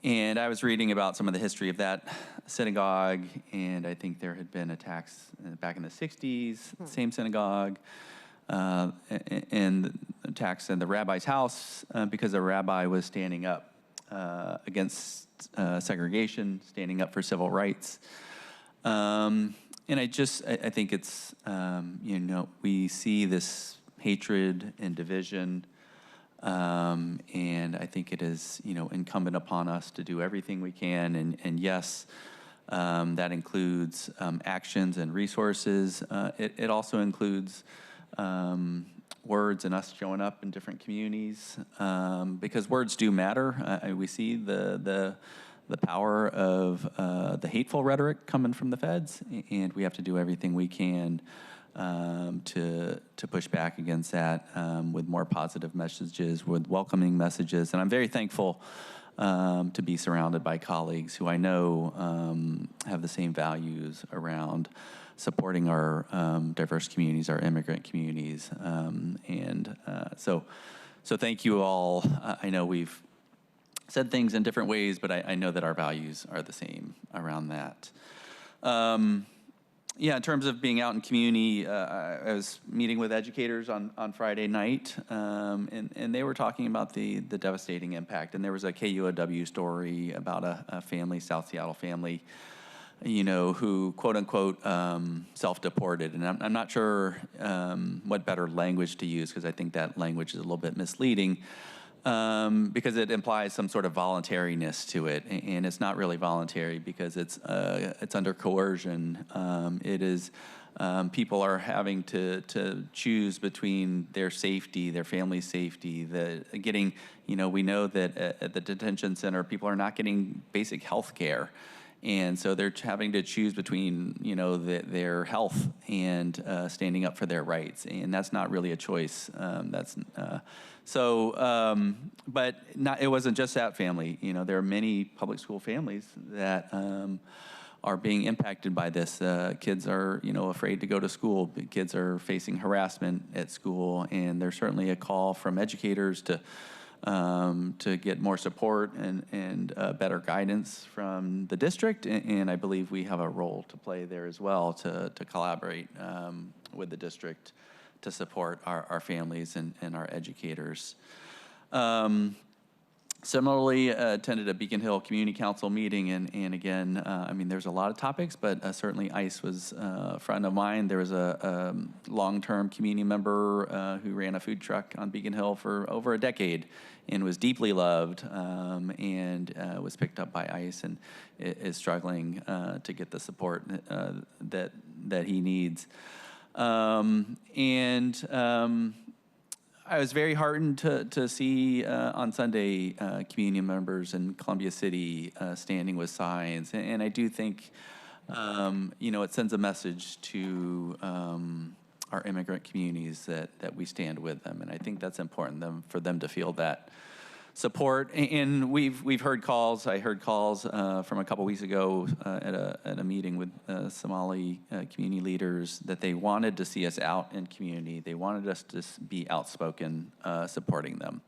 And I was reading about some of the history of that synagogue, and I think there had been attacks back in the 60s, same synagogue, and attacks in the rabbi's house because a rabbi was standing up against segregation, standing up for civil rights. And I think it's, we see this hatred and division. And I think it is, incumbent upon us to do everything we can. And yes, that includes actions and resources. It also includes words and us showing up in different communities, because words do matter. We see the power of the hateful rhetoric coming from the feds, and we have to do everything we can to push back against that with more positive messages, with welcoming messages. And I'm very thankful to be surrounded by colleagues who I know have the same values around supporting our diverse communities, our immigrant communities. So thank you all. I know we've said things in different ways, but I know that our values are the same around that. In terms of being out in community, I was meeting with educators on Friday night, and they were talking about the devastating impact. And there was a KUOW story about a family, South Seattle family, who, quote unquote, self-deported. And I'm not sure what better language to use, because I think that language is a little bit misleading. Because it implies some sort of voluntariness to it, and it's not really voluntary because it's under coercion. It is people are having to choose between their safety, their family's safety, we know that at the detention center people are not getting basic health care. And so they're having to choose between, their health and standing up for their rights, and that's not really a choice. But it wasn't just that family. There are many public school families that are being impacted by this. Kids are, afraid to go to school. Kids are facing harassment at school, and there's certainly a call from educators to get more support and better guidance from the district. And I believe we have a role to play there as well to collaborate with the district to support our families and our educators. Similarly, attended a Beacon Hill Community Council meeting, and again, there's a lot of topics, but certainly ICE was front of mind. There was a long-term community member who ran a food truck on Beacon Hill for over a decade and was deeply loved, and was picked up by ICE and is struggling to get the support that he needs. I was very heartened to see on Sunday community members in Columbia City standing with signs, and I do think it sends a message to our immigrant communities that we stand with them, and I think that's important for them to feel that support. And we've heard calls. I heard calls from a couple weeks ago at a meeting with Somali community leaders that they wanted to see us out in community. They wanted us to be outspoken supporting them.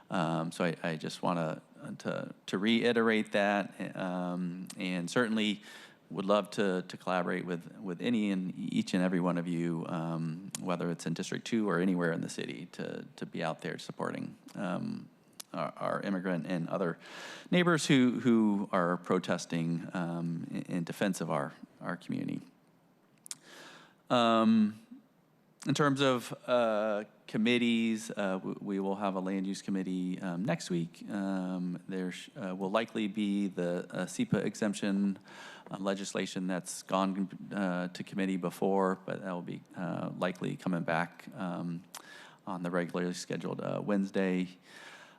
So I just want to reiterate that, and certainly would love to collaborate with any and each and every one of you, whether it's in District 2 or anywhere in the city, to be out there supporting our immigrant and other neighbors who are protesting in defense of our community. In terms of committees, we will have a land use committee next week. There will likely be the SEPA exemption legislation that's gone to committee before, but that will be likely coming back on the regularly scheduled Wednesday.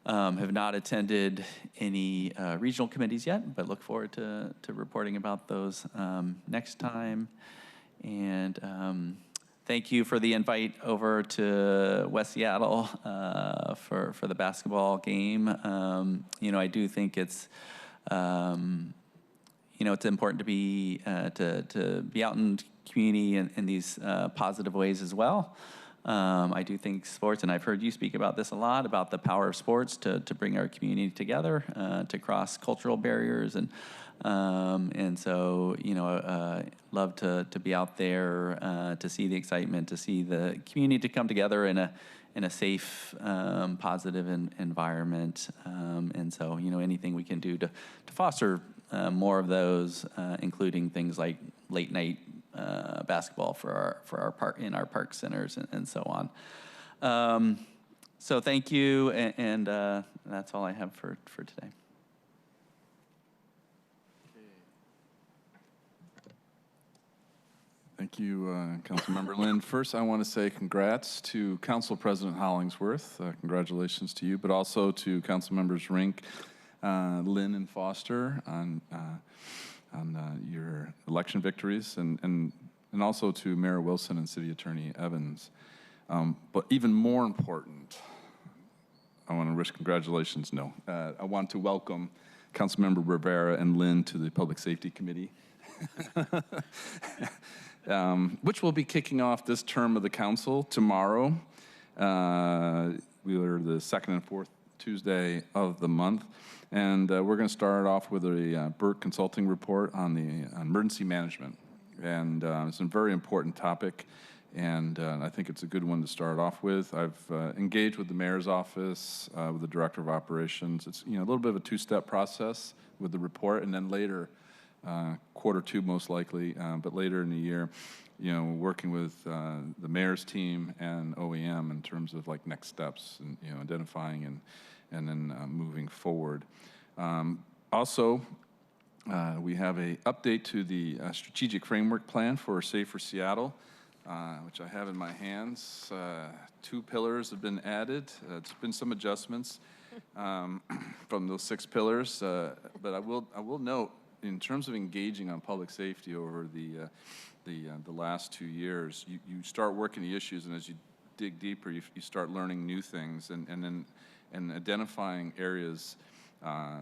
Have not attended any regional committees yet, but look forward to reporting about those next time. And thank you for the invite over to West Seattle for the basketball game. I do think it's it's important to be out in community in these positive ways as well. I do think sports, and I've heard you speak about this a lot, about the power of sports to bring our community together, to cross cultural barriers, and so love to be out there to see the excitement, to see the community to come together in a safe, positive environment, and so anything we can do to foster more of those, including things like late night basketball for our park in our park centers and so on. So thank you, and that's all I have for today.
Thank you, Councilmember Lynn. First, I want to say congrats to Council President Hollingsworth. Congratulations to you, but also to Council Members Rink, Lynn, and Foster on your election victories, and also to Mayor Wilson and City Attorney Evans. But even more important, I want to wish congratulations. No, I want to welcome Councilmember Rivera and Lynn to the Public Safety Committee. Which will be kicking off this term of the council tomorrow. We are the second and fourth Tuesday of the month, and we're going to start off with a Burke Consulting report on the emergency management, and it's a very important topic, and I think it's a good one to start off with. I've engaged with the mayor's office, with the director of operations. It's a little bit of a two-step process with the report, and then later. Quarter two most likely, but later in the year, working with the mayor's team and OEM in terms of like next steps and identifying and then moving forward. Also, we have a update to the strategic framework plan for Safer Seattle, which I have in my hands. 2 pillars have been added. It's been some adjustments from those 6 pillars, but I will note, in terms of engaging on public safety over the last 2 years, you start working the issues, and as you dig deeper, you start learning new things and identifying areas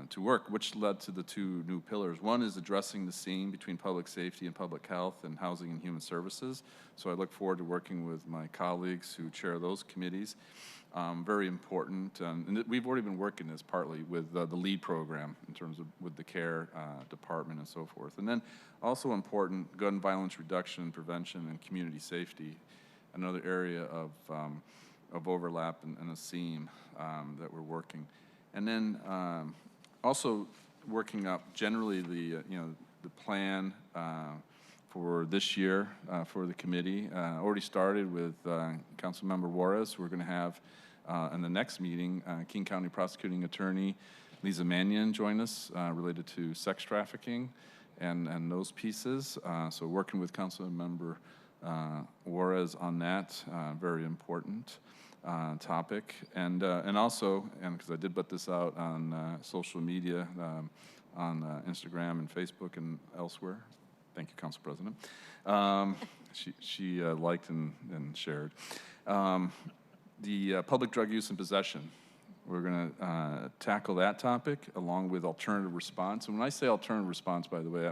to work, which led to the 2 new pillars. One is addressing the seam between public safety and public health and housing and human services. So I look forward to working with my colleagues who chair those committees. Very important, and we've already been working this partly with the LEAD program in terms of with the care department and so forth. And then also important, gun violence reduction, prevention, and community safety, another area of overlap and a seam that we're working. And then also working up generally the plan for this year for the committee. Already started with Councilmember Juarez. We're going to have in the next meeting, King County Prosecuting Attorney Lisa Mannion join us related to sex trafficking and those pieces. So working with Councilmember Juarez on that, very important topic. And also, and because I did put this out on social media, on Instagram and Facebook and elsewhere. Thank you, Council President. She liked and shared. The public drug use and possession. We're going to tackle that topic along with alternative response. And when I say alternative response, by the way,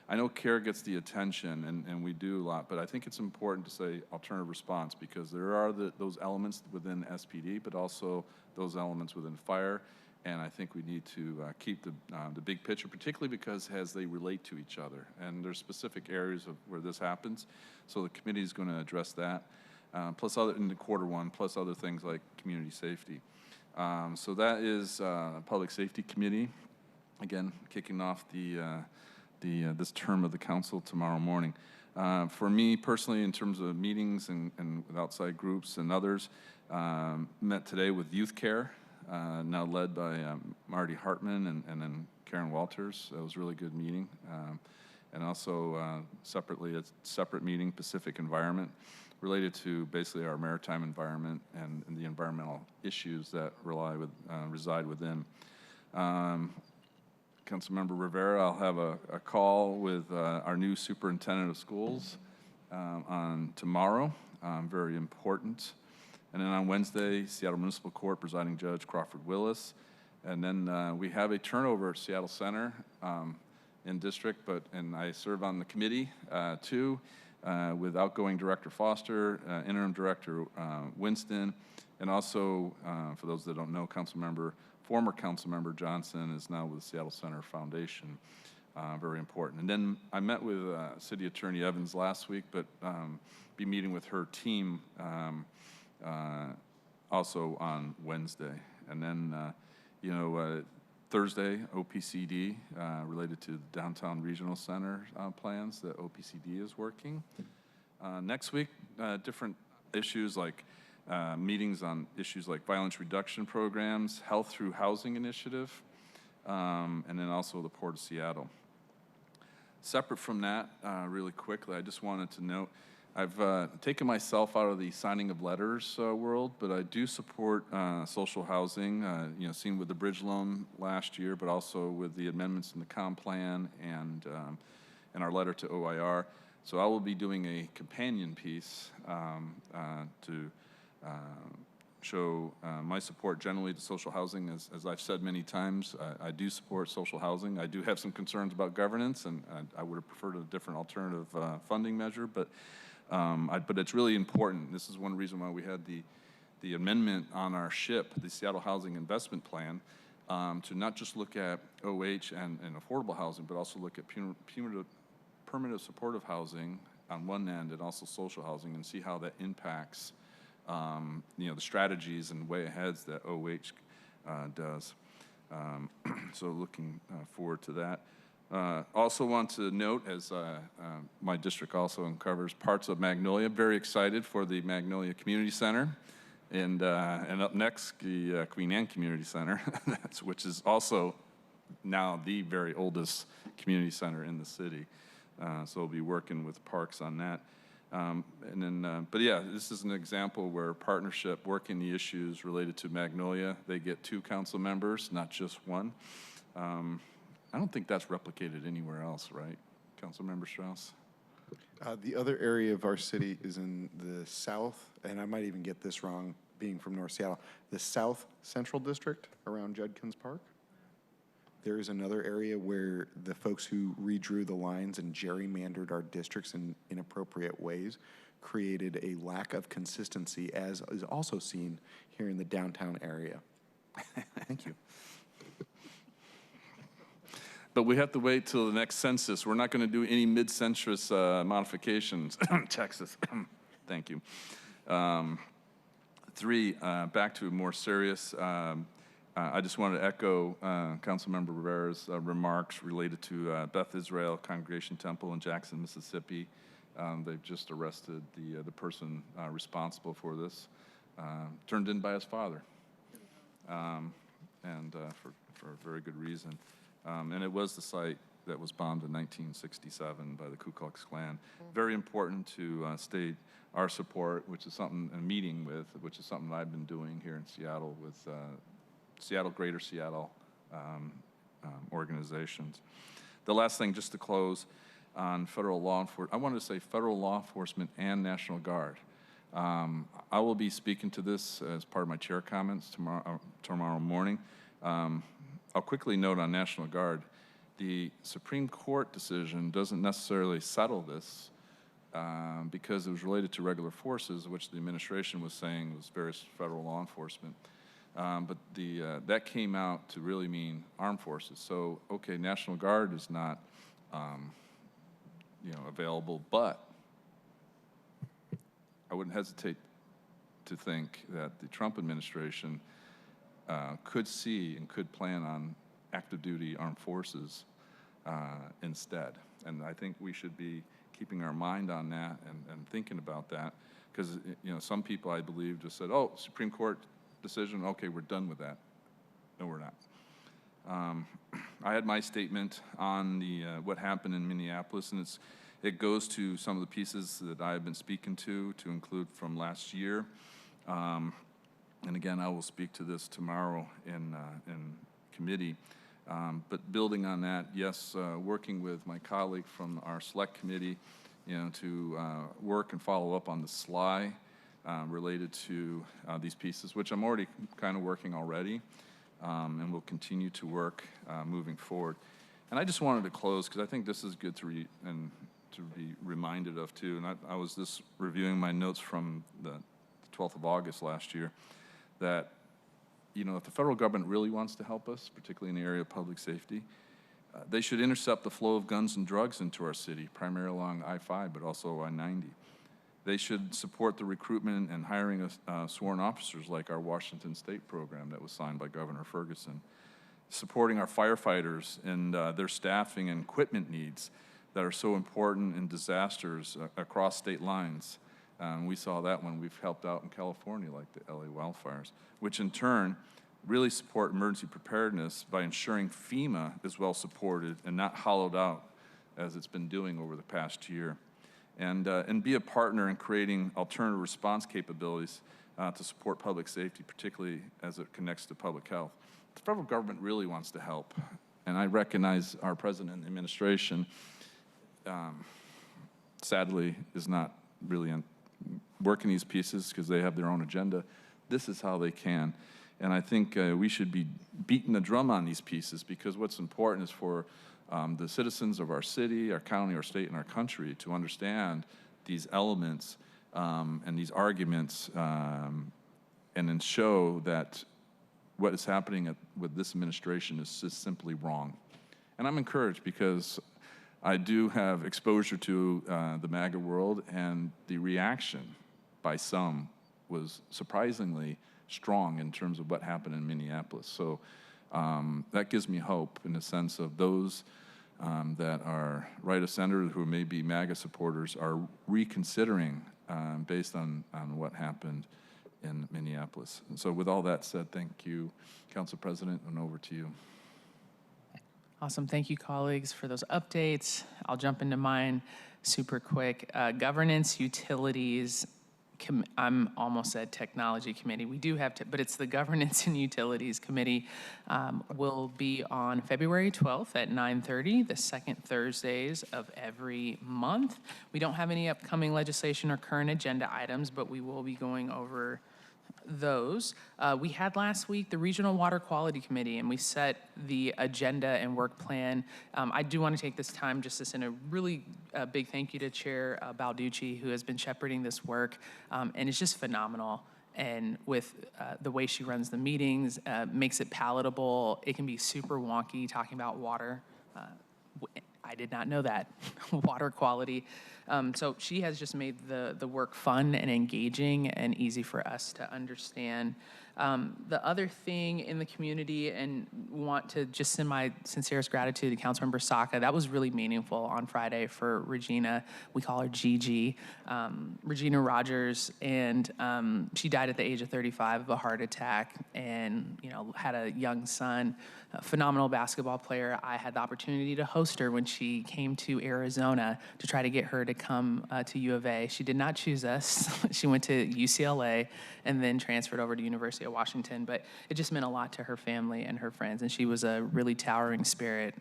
I know CARE gets the attention, and we do a lot, but I think it's important to say alternative response because there are those elements within SPD, but also those elements within fire. And I think we need to keep the big picture, particularly because as they relate to each other. And there's specific areas of where this happens. So the committee is going to address that, plus other in the quarter one, plus other things like community safety. So that is Public Safety Committee. Again, kicking off this term of the council tomorrow morning. For me personally, in terms of meetings and with outside groups and others, met today with Youth Care. Now led by Marty Hartman and then Karen Walters. That was a really good meeting. And also separately, a separate meeting, Pacific Environment, related to basically our maritime environment and the environmental issues that reside within. Councilmember Rivera, I'll have a call with our new superintendent of schools on tomorrow, very important. And then on Wednesday, Seattle Municipal Court Presiding Judge Crawford Willis. And then we have a turnover at Seattle Center in district, and I serve on the committee too, with outgoing Director Foster, interim Director Winston, and also, for those that don't know, former council member Johnson is now with the Seattle Center Foundation. Very important. And then I met with City Attorney Evans last week, but be meeting with her team also on Wednesday. And then, Thursday, OPCD, related to the Downtown Regional Center plans that OPCD is working. Next week, different issues like meetings on issues like violence reduction programs, health through housing initiative, and then also the Port of Seattle. Separate from that, really quickly, I just wanted to note, I've taken myself out of the signing of letters world, but I do support social housing, seen with the bridge loan last year, but also with the amendments in the comp plan and our letter to OIR. So I will be doing a companion piece to show my support generally to social housing. As I've said many times, I do support social housing. I do have some concerns about governance, and I would have preferred a different alternative funding measure, but it's really important. This is one reason why we had the amendment on our SHIP, the Seattle Housing Investment Plan, to not just look at OH and affordable housing, but also look at permanent supportive housing on one end and also social housing, and see how that impacts the strategies and way aheads that OH does. So looking forward to that. Also want to note, as my district also covers parts of Magnolia, very excited for the Magnolia Community Center. And up next, the Queen Anne Community Center, which is also now the very oldest community center in the city. So we'll be working with parks on that. But yeah, this is an example where partnership, working the issues related to Magnolia, they get 2 council members, not just 1. I don't think that's replicated anywhere else, right, Councilmember Strauss?
The other area of our city is in the south, and I might even get this wrong, being from North Seattle, the South Central District around Judkins Park. There is another area where the folks who redrew the lines and gerrymandered our districts in inappropriate ways created a lack of consistency, as is also seen here in the downtown area. Thank you.
But we have to wait till the next census. We're not going to do any mid-census modifications. Texas. Thank you. 3, back to more serious. I just wanted to echo Councilmember Rivera's remarks related to Beth Israel Congregation Temple in Jackson, Mississippi. They've just arrested the person responsible for this, turned in by his father, and for a very good reason. And it was the site that was bombed in 1967 by the Ku Klux Klan. Very important to state our support, which is something, a meeting with, which is something I've been doing here in Seattle with Greater Seattle organizations. The last thing, just to close on federal law enforcement, I wanted to say federal law enforcement and National Guard. I will be speaking to this as part of my chair comments tomorrow morning. I'll quickly note on National Guard, the Supreme Court decision doesn't necessarily settle this because it was related to regular forces, which the administration was saying was various federal law enforcement. But that came out to really mean armed forces. So, okay, National Guard is not, available, but I wouldn't hesitate to think that the Trump administration could see and could plan on active duty armed forces instead. And I think we should be keeping our mind on that and thinking about that, because some people, I believe, just said, oh, Supreme Court decision, okay, we're done with that. No, we're not. I had my statement on what happened in Minneapolis, and it goes to some of the pieces that I've been speaking to include from last year. And again, I will speak to this tomorrow in committee. But building on that, yes, working with my colleague from our select committee to work and follow up on the SLY related to these pieces, which I'm already kind of working already, and will continue to work moving forward. And I just wanted to close because I think this is good to be reminded of too. And I was just reviewing my notes from the 12th of August last year that, if the federal government really wants to help us, particularly in the area of public safety, they should intercept the flow of guns and drugs into our city, primarily along I-5, but also I-90. They should support the recruitment and hiring of sworn officers like our Washington State program that was signed by Governor Ferguson, supporting our firefighters and their staffing and equipment needs that are so important in disasters across state lines. We saw that when we've helped out in California, like the LA wildfires, which in turn really support emergency preparedness by ensuring FEMA is well supported and not hollowed out as it's been doing over the past year. And be a partner in creating alternative response capabilities to support public safety, particularly as it connects to public health. The federal government really wants to help, and I recognize our president and administration sadly is not really working these pieces because they have their own agenda. This is how they can. And I think we should be beating the drum on these pieces because what's important is for the citizens of our city, our county, our state, and our country to understand these elements and these arguments and then show that what is happening with this administration is just simply wrong. And I'm encouraged because I do have exposure to the MAGA world, and the reaction by some was surprisingly strong in terms of what happened in Minneapolis. So that gives me hope in the sense of those that are right of center who may be MAGA supporters are reconsidering based on what happened in Minneapolis. And so with all that said, thank you, Council President, and over to you.
Awesome. Thank you, colleagues, for those updates. I'll jump into mine super quick. Governance, utilities, I'm almost at Technology Committee. We do have, but it's the Governance and Utilities Committee will be on February 12th at 9:30, the second Thursdays of every month. We don't have any upcoming legislation or current agenda items, but we will be going over those. We had last week the Regional Water Quality Committee, and we set the agenda and work plan. I do want to take this time just to send a really big thank you to Chair Balducci, who has been shepherding this work, and it's just phenomenal. And with the way she runs the meetings, makes it palatable. It can be super wonky talking about water. I did not know that, water quality. So she has just made the work fun and engaging and easy for us to understand. The other thing in the community, and want to just send my sincerest gratitude to Councilmember Saka, that was really meaningful on Friday for Regina. We call her Gigi, Regina Rogers, and she died at the age of 35 of a heart attack, and had a young son, a phenomenal basketball player. I had the opportunity to host her when she came to Arizona to try to get her to come to U of A. She did not choose us. She went to UCLA and then transferred over to University of Washington, but it just meant a lot to her family and her friends, and she was a really towering spirit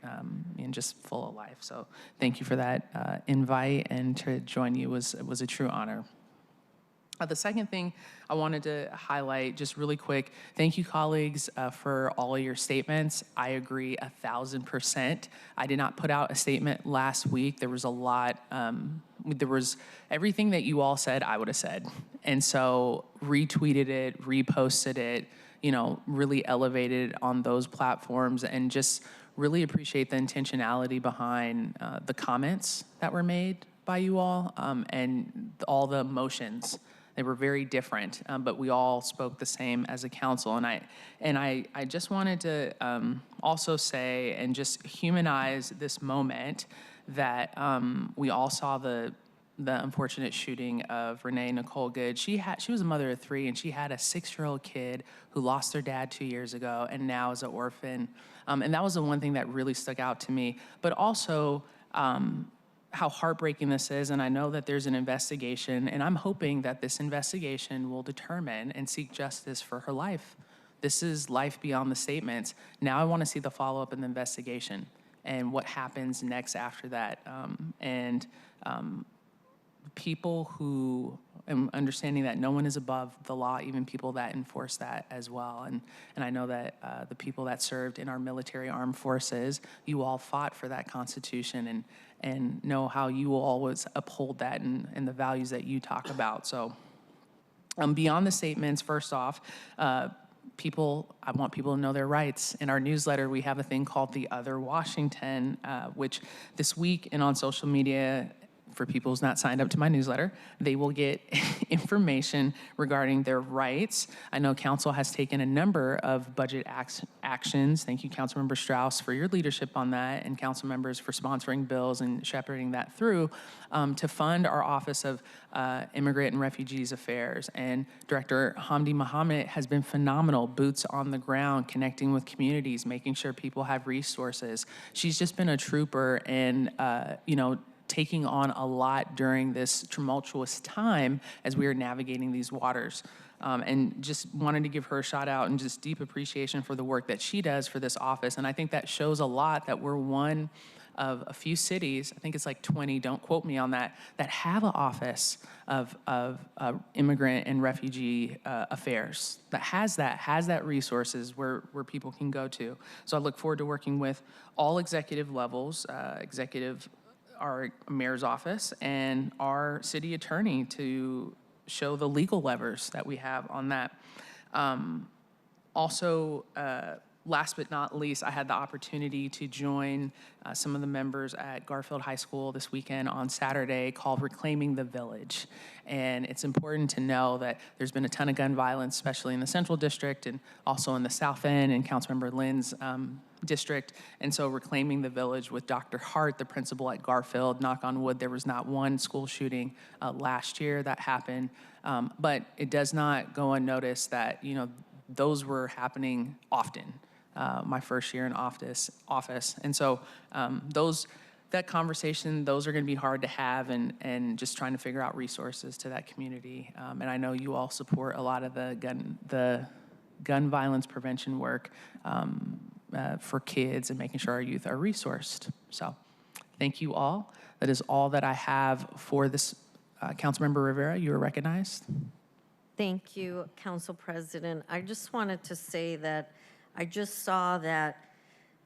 and just full of life. So thank you for that invite, and to join you was a true honor. The second thing I wanted to highlight just really quick, thank you, colleagues, for all of your statements. I agree 1,000%. I did not put out a statement last week. There was a lot, there was everything that you all said, I would have said. And so retweeted it, reposted it, really elevated it on those platforms, and just really appreciate the intentionality behind the comments that were made by you all and all the emotions. They were very different, but we all spoke the same as a council. And I just wanted to also say and just humanize this moment that we all saw the unfortunate shooting of Renee Nicole Good. She was a mother of 3, and she had a 6-year-old kid who lost their dad 2 years ago and now is an orphan. And that was the one thing that really stuck out to me. But also, how heartbreaking this is, and I know that there's an investigation, and I'm hoping that this investigation will determine and seek justice for her life. This is life beyond the statements. Now I want to see the follow-up in the investigation and what happens next after that. people who, and understanding that no one is above the law, even people that enforce that as well. And I know that the people that served in our military armed forces, you all fought for that Constitution and know how you will always uphold that and the values that you talk about. So beyond the statements, first off, I want people to know their rights. In our newsletter, we have a thing called the Other Washington, which this week and on social media, for people who's not signed up to my newsletter, they will get information regarding their rights. I know council has taken a number of budget actions. Thank you, Councilmember Strauss, for your leadership on that, and council members for sponsoring bills and shepherding that through to fund our Office of Immigrant and Refugees Affairs. And Director Hamdi Mohammed has been phenomenal, boots on the ground, connecting with communities, making sure people have resources. She's just been a trooper and, taking on a lot during this tumultuous time as we are navigating these waters. And just wanted to give her a shout out and just deep appreciation for the work that she does for this office. And I think that shows a lot that we're one of a few cities, I think it's like 20, don't quote me on that, that have an office of immigrant and refugee affairs, that has that resources where people can go to. So I look forward to working with all executive levels, our mayor's office and our city attorney to show the legal levers that we have on that. Also, last but not least, I had the opportunity to join some of the members at Garfield High School this weekend on Saturday called Reclaiming the Village. And it's important to know that there's been a ton of gun violence, especially in the Central District and also in the South End and Councilmember Lynn's district. And so Reclaiming the Village with Dr. Hart, the principal at Garfield, knock on wood, there was not one school shooting last year that happened. But it does not go unnoticed that, those were happening often. My first year in office. And so that conversation, those are going to be hard to have and just trying to figure out resources to that community. And I know you all support a lot of the gun violence prevention work for kids and making sure our youth are resourced. So thank you all. That is all that I have for this. Councilmember Rivera, you are recognized.
Thank you, Council President. I just wanted to say that I just saw that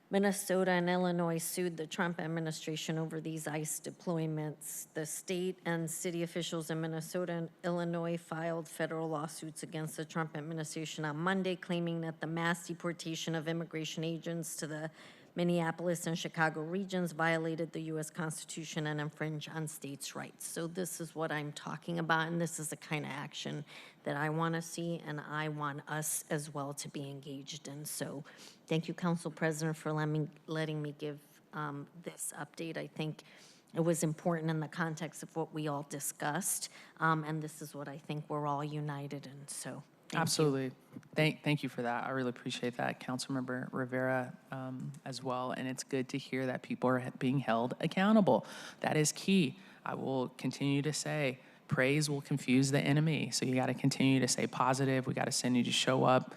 Minnesota and Illinois sued the Trump administration over these ICE deployments. The state and city officials in Minnesota and Illinois filed federal lawsuits against the Trump administration on Monday, claiming that the mass deportation of immigration agents to the Minneapolis and Chicago regions violated the U.S. Constitution and infringed on states' rights. So this is what I'm talking about, and this is the kind of action that I want to see, and I want us as well to be engaged in. So thank you, Council President, for letting me give this update. I think it was important in the context of what we all discussed, and this is what I think we're all united in. So thank
Absolutely.
you.
Thank you for that. I really appreciate that, Councilmember Rivera, as well. And it's good to hear that people are being held accountable. That is key. I will continue to say, praise will confuse the enemy. So you got to continue to stay positive. We got to send you to show up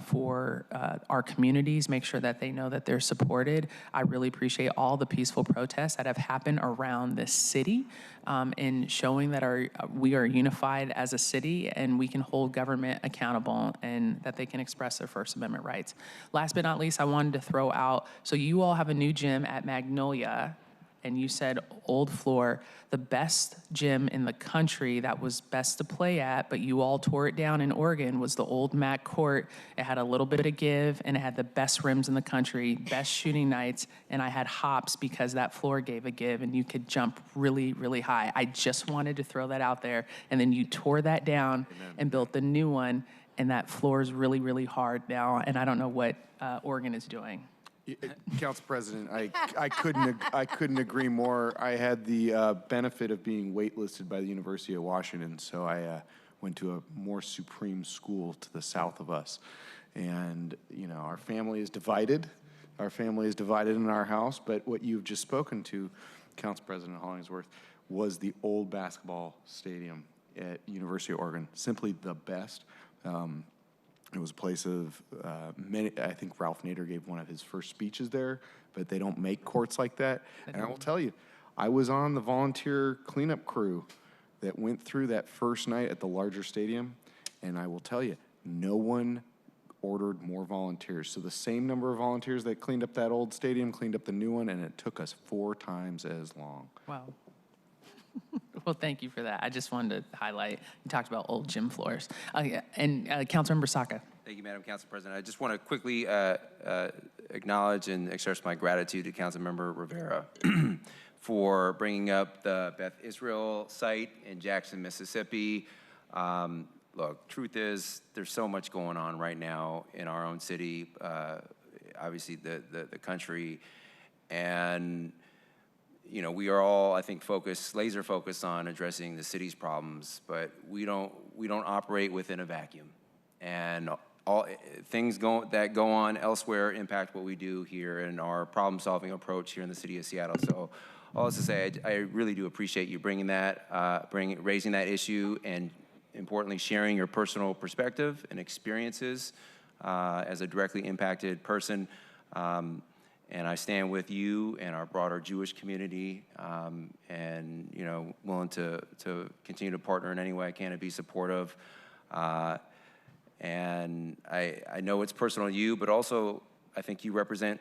for our communities, make sure that they know that they're supported. I really appreciate all the peaceful protests that have happened around this city in showing that we are unified as a city and we can hold government accountable and that they can express their First Amendment rights. Last but not least, I wanted to throw out, so you all have a new gym at Magnolia, and you said old floor, the best gym in the country that was best to play at, but you all tore it down in Oregon, was the old Mac Court. It had a little bit of give, and it had the best rims in the country, best shooting nights, and I had hops because that floor gave a give, and you could jump really, really high. I just wanted to throw that out there, and then you tore that down and built the new one, and that floor is really, really hard now, and I don't know what Oregon is doing.
Council President, I couldn't agree more. I had the benefit of being waitlisted by the University of Washington, so I went to a more supreme school to the south of us. And, our family is divided. Our family is divided in our house, but what you've just spoken to, Council President Hollingsworth, was the old basketball stadium at University of Oregon. Simply the best. It was a place of many. I think Ralph Nader gave one of his first speeches there, but they don't make courts like that. And I will tell you, I was on the volunteer cleanup crew that went through that first night at the larger stadium, and I will tell you, no one ordered more volunteers. So the same number of volunteers that cleaned up that old stadium cleaned up the new one, and it took us 4 times as long.
Wow. Well, thank you for that. I just wanted to highlight, you talked about old gym floors. Yeah, and Councilmember Saka.
Thank you, Madam Council President. I just want to quickly acknowledge and express my gratitude to Councilmember Rivera for bringing up the Beth Israel site in Jackson, Mississippi. Look, truth is, there's so much going on right now in our own city, obviously the country, and you know, we are all, I think, laser focused on addressing the city's problems, but we don't operate within a vacuum, and all things that go on elsewhere impact what we do here and our problem-solving approach here in the city of Seattle. So, all this to say, I really do appreciate you bringing that, raising that issue, and importantly, sharing your personal perspective and experiences as a directly impacted person. And I stand with you and our broader Jewish community, and you know, willing to continue to partner in any way I can to be supportive. And I know it's personal to you, but also I think you represent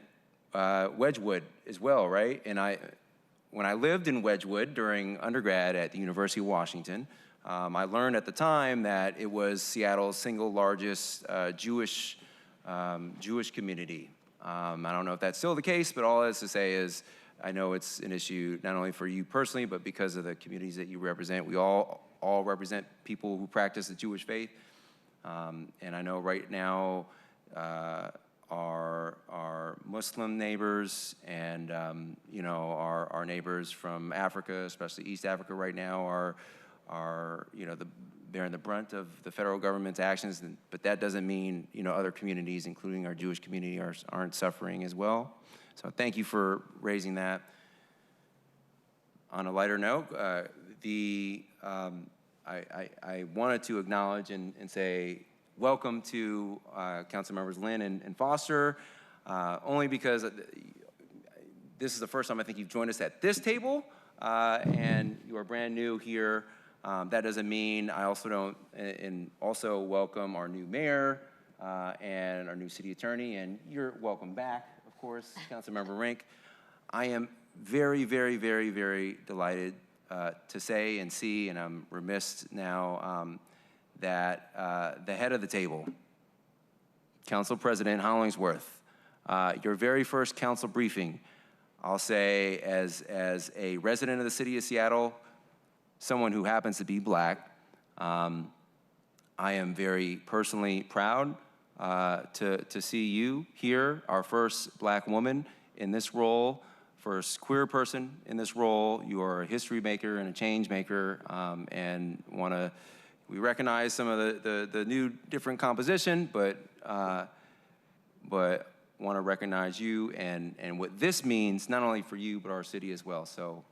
Wedgwood as well, right? And when I lived in Wedgwood during undergrad at the University of Washington, I learned at the time that it was Seattle's single largest Jewish community. I don't know if that's still the case, but all that is to say is I know it's an issue not only for you personally, but because of the communities that you represent. We all represent people who practice the Jewish faith. And I know right now our Muslim neighbors and you know, our neighbors from Africa, especially East Africa right now, are you know, bearing the brunt of the federal government's actions, but that doesn't mean, you know, other communities, including our Jewish community, aren't suffering as well. So thank you for raising that. On a lighter note, I wanted to acknowledge and say welcome to Councilmembers Lynn and Foster, only because this is the first time I think you've joined us at this table, and you are brand new here. That doesn't mean I also don't, and also welcome our new mayor and our new city attorney, and you're welcome back, of course, Councilmember Rink. I am very, very, very, very delighted to say and see, and I'm remiss now, that the head of the table, Council President Hollingsworth, your very first council briefing, I'll say as a resident of the city of Seattle, someone who happens to be Black, I am very personally proud to see you here, our first Black woman in this role, first queer person in this role. You are a history maker and a change maker, and we recognize some of the new different composition, but want to recognize you and what this means, not only for you, but our city as well. So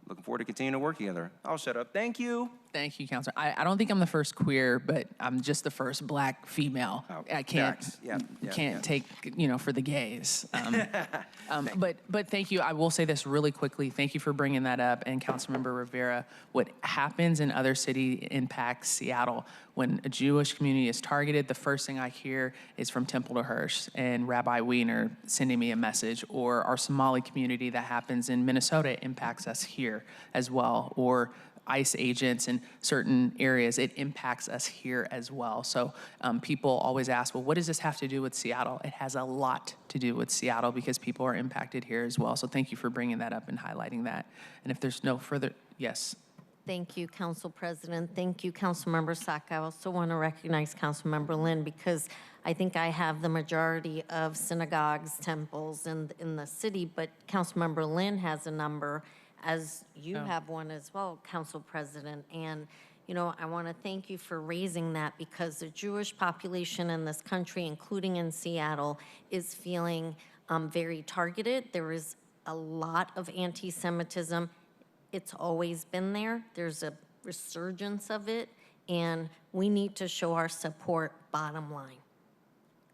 looking forward to continuing to work together. I'll shut up. Thank you.
Thank you, Counselor. I don't think I'm the first queer, but I'm just the first Black female.
Oh,
I can't
yeah.
take, you know, for the gays. But thank you. I will say this really quickly. Thank you for bringing that up. And Councilmember Rivera, what happens in other cities impacts Seattle. When a Jewish community is targeted, the first thing I hear is from Temple to Hirsch and Rabbi Wiener sending me a message, or our Somali community that happens in Minnesota impacts us here as well, or ICE agents in certain areas, it impacts us here as well. So people always ask, well, what does this have to do with Seattle? It has a lot to do with Seattle because people are impacted here as well. So thank you for bringing that up and highlighting that. And if there's no further, yes.
Thank you, Council President. Thank you, Councilmember Saka. I also want to recognize Councilmember Lynn because I think I have the majority of synagogues, temples in the city, but Councilmember Lynn has a number, as you have one as well, Council President. And, you know, I want to thank you for raising that because the Jewish population in this country, including in Seattle, is feeling very targeted. There is a lot of anti-Semitism. It's always been there. There's a resurgence of it, and we need to show our support, bottom line.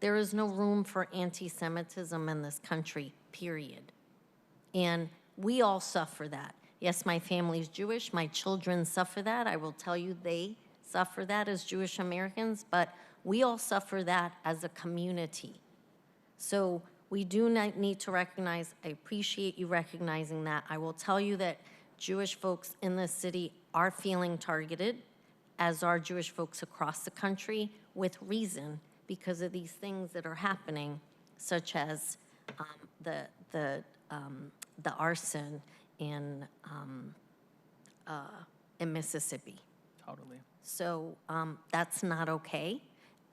There is no room for anti-Semitism in this country, period. And we all suffer that. Yes, my family's Jewish. My children suffer that. I will tell you they suffer that as Jewish Americans, but we all suffer that as a community. So we do need to recognize, I appreciate you recognizing that. I will tell you that Jewish folks in this city are feeling targeted, as are Jewish folks across the country, with reason, because of these things that are happening, such as the arson in Mississippi.
Totally.
So that's not okay.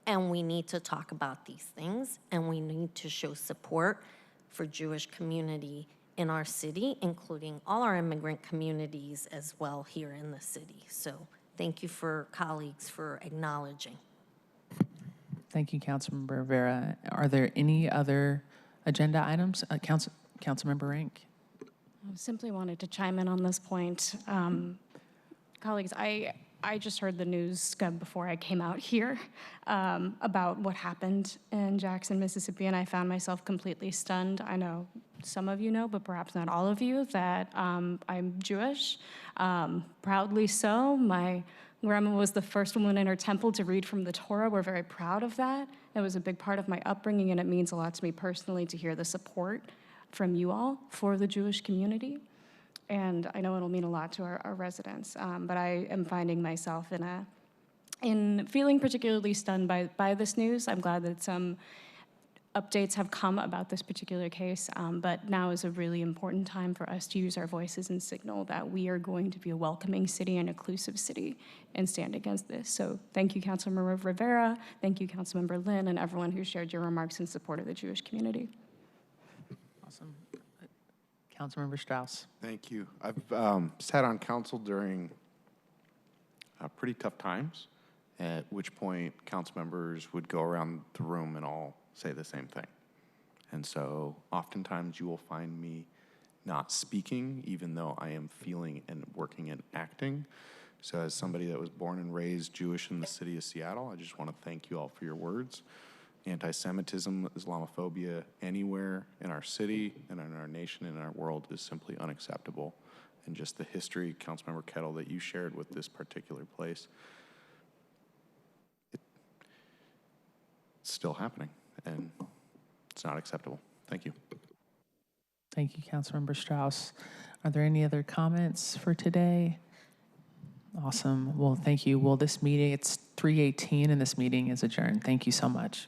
And we need to talk about these things, and we need to show support for Jewish community in our city, including all our immigrant communities as well here in the city. So thank you for colleagues for acknowledging.
Thank you, Councilmember Rivera. Are there any other agenda items? Councilmember Rank?
I simply wanted to chime in on this point. Colleagues, I just heard the news before I came out here about what happened in Jackson, Mississippi, and I found myself completely stunned. I know some of you know, but perhaps not all of you, that I'm Jewish, proudly so. My grandma was the first woman in her temple to read from the Torah. We're very proud of that. It was a big part of my upbringing, and it means a lot to me personally to hear the support from you all for the Jewish community. And I know it'll mean a lot to our residents, but I am finding myself in feeling particularly stunned by this news. I'm glad that some updates have come about this particular case, but now is a really important time for us to use our voices and signal that we are going to be a welcoming city and inclusive city and stand against this. So thank you, Councilmember Rivera, thank you, Councilmember Lynn, and everyone who shared your remarks in support of the Jewish community.
Awesome. Councilmember Strauss.
Thank you. I've sat on council during pretty tough times, at which point council members would go around the room and all say the same thing. And so oftentimes you will find me not speaking, even though I am feeling and working and acting. So as somebody that was born and raised Jewish in the city of Seattle, I just want to thank you all for your words. Anti-Semitism, Islamophobia anywhere in our city and in our nation and in our world is simply unacceptable. And just the history, Councilmember Kettle, that you shared with this particular place, it's still happening, and it's not acceptable. Thank you.
Thank you, Councilmember Strauss. Are there any other comments for today? Awesome. Well, thank you. Well, this meeting, it's 3:18, and this meeting is adjourned. Thank you so much.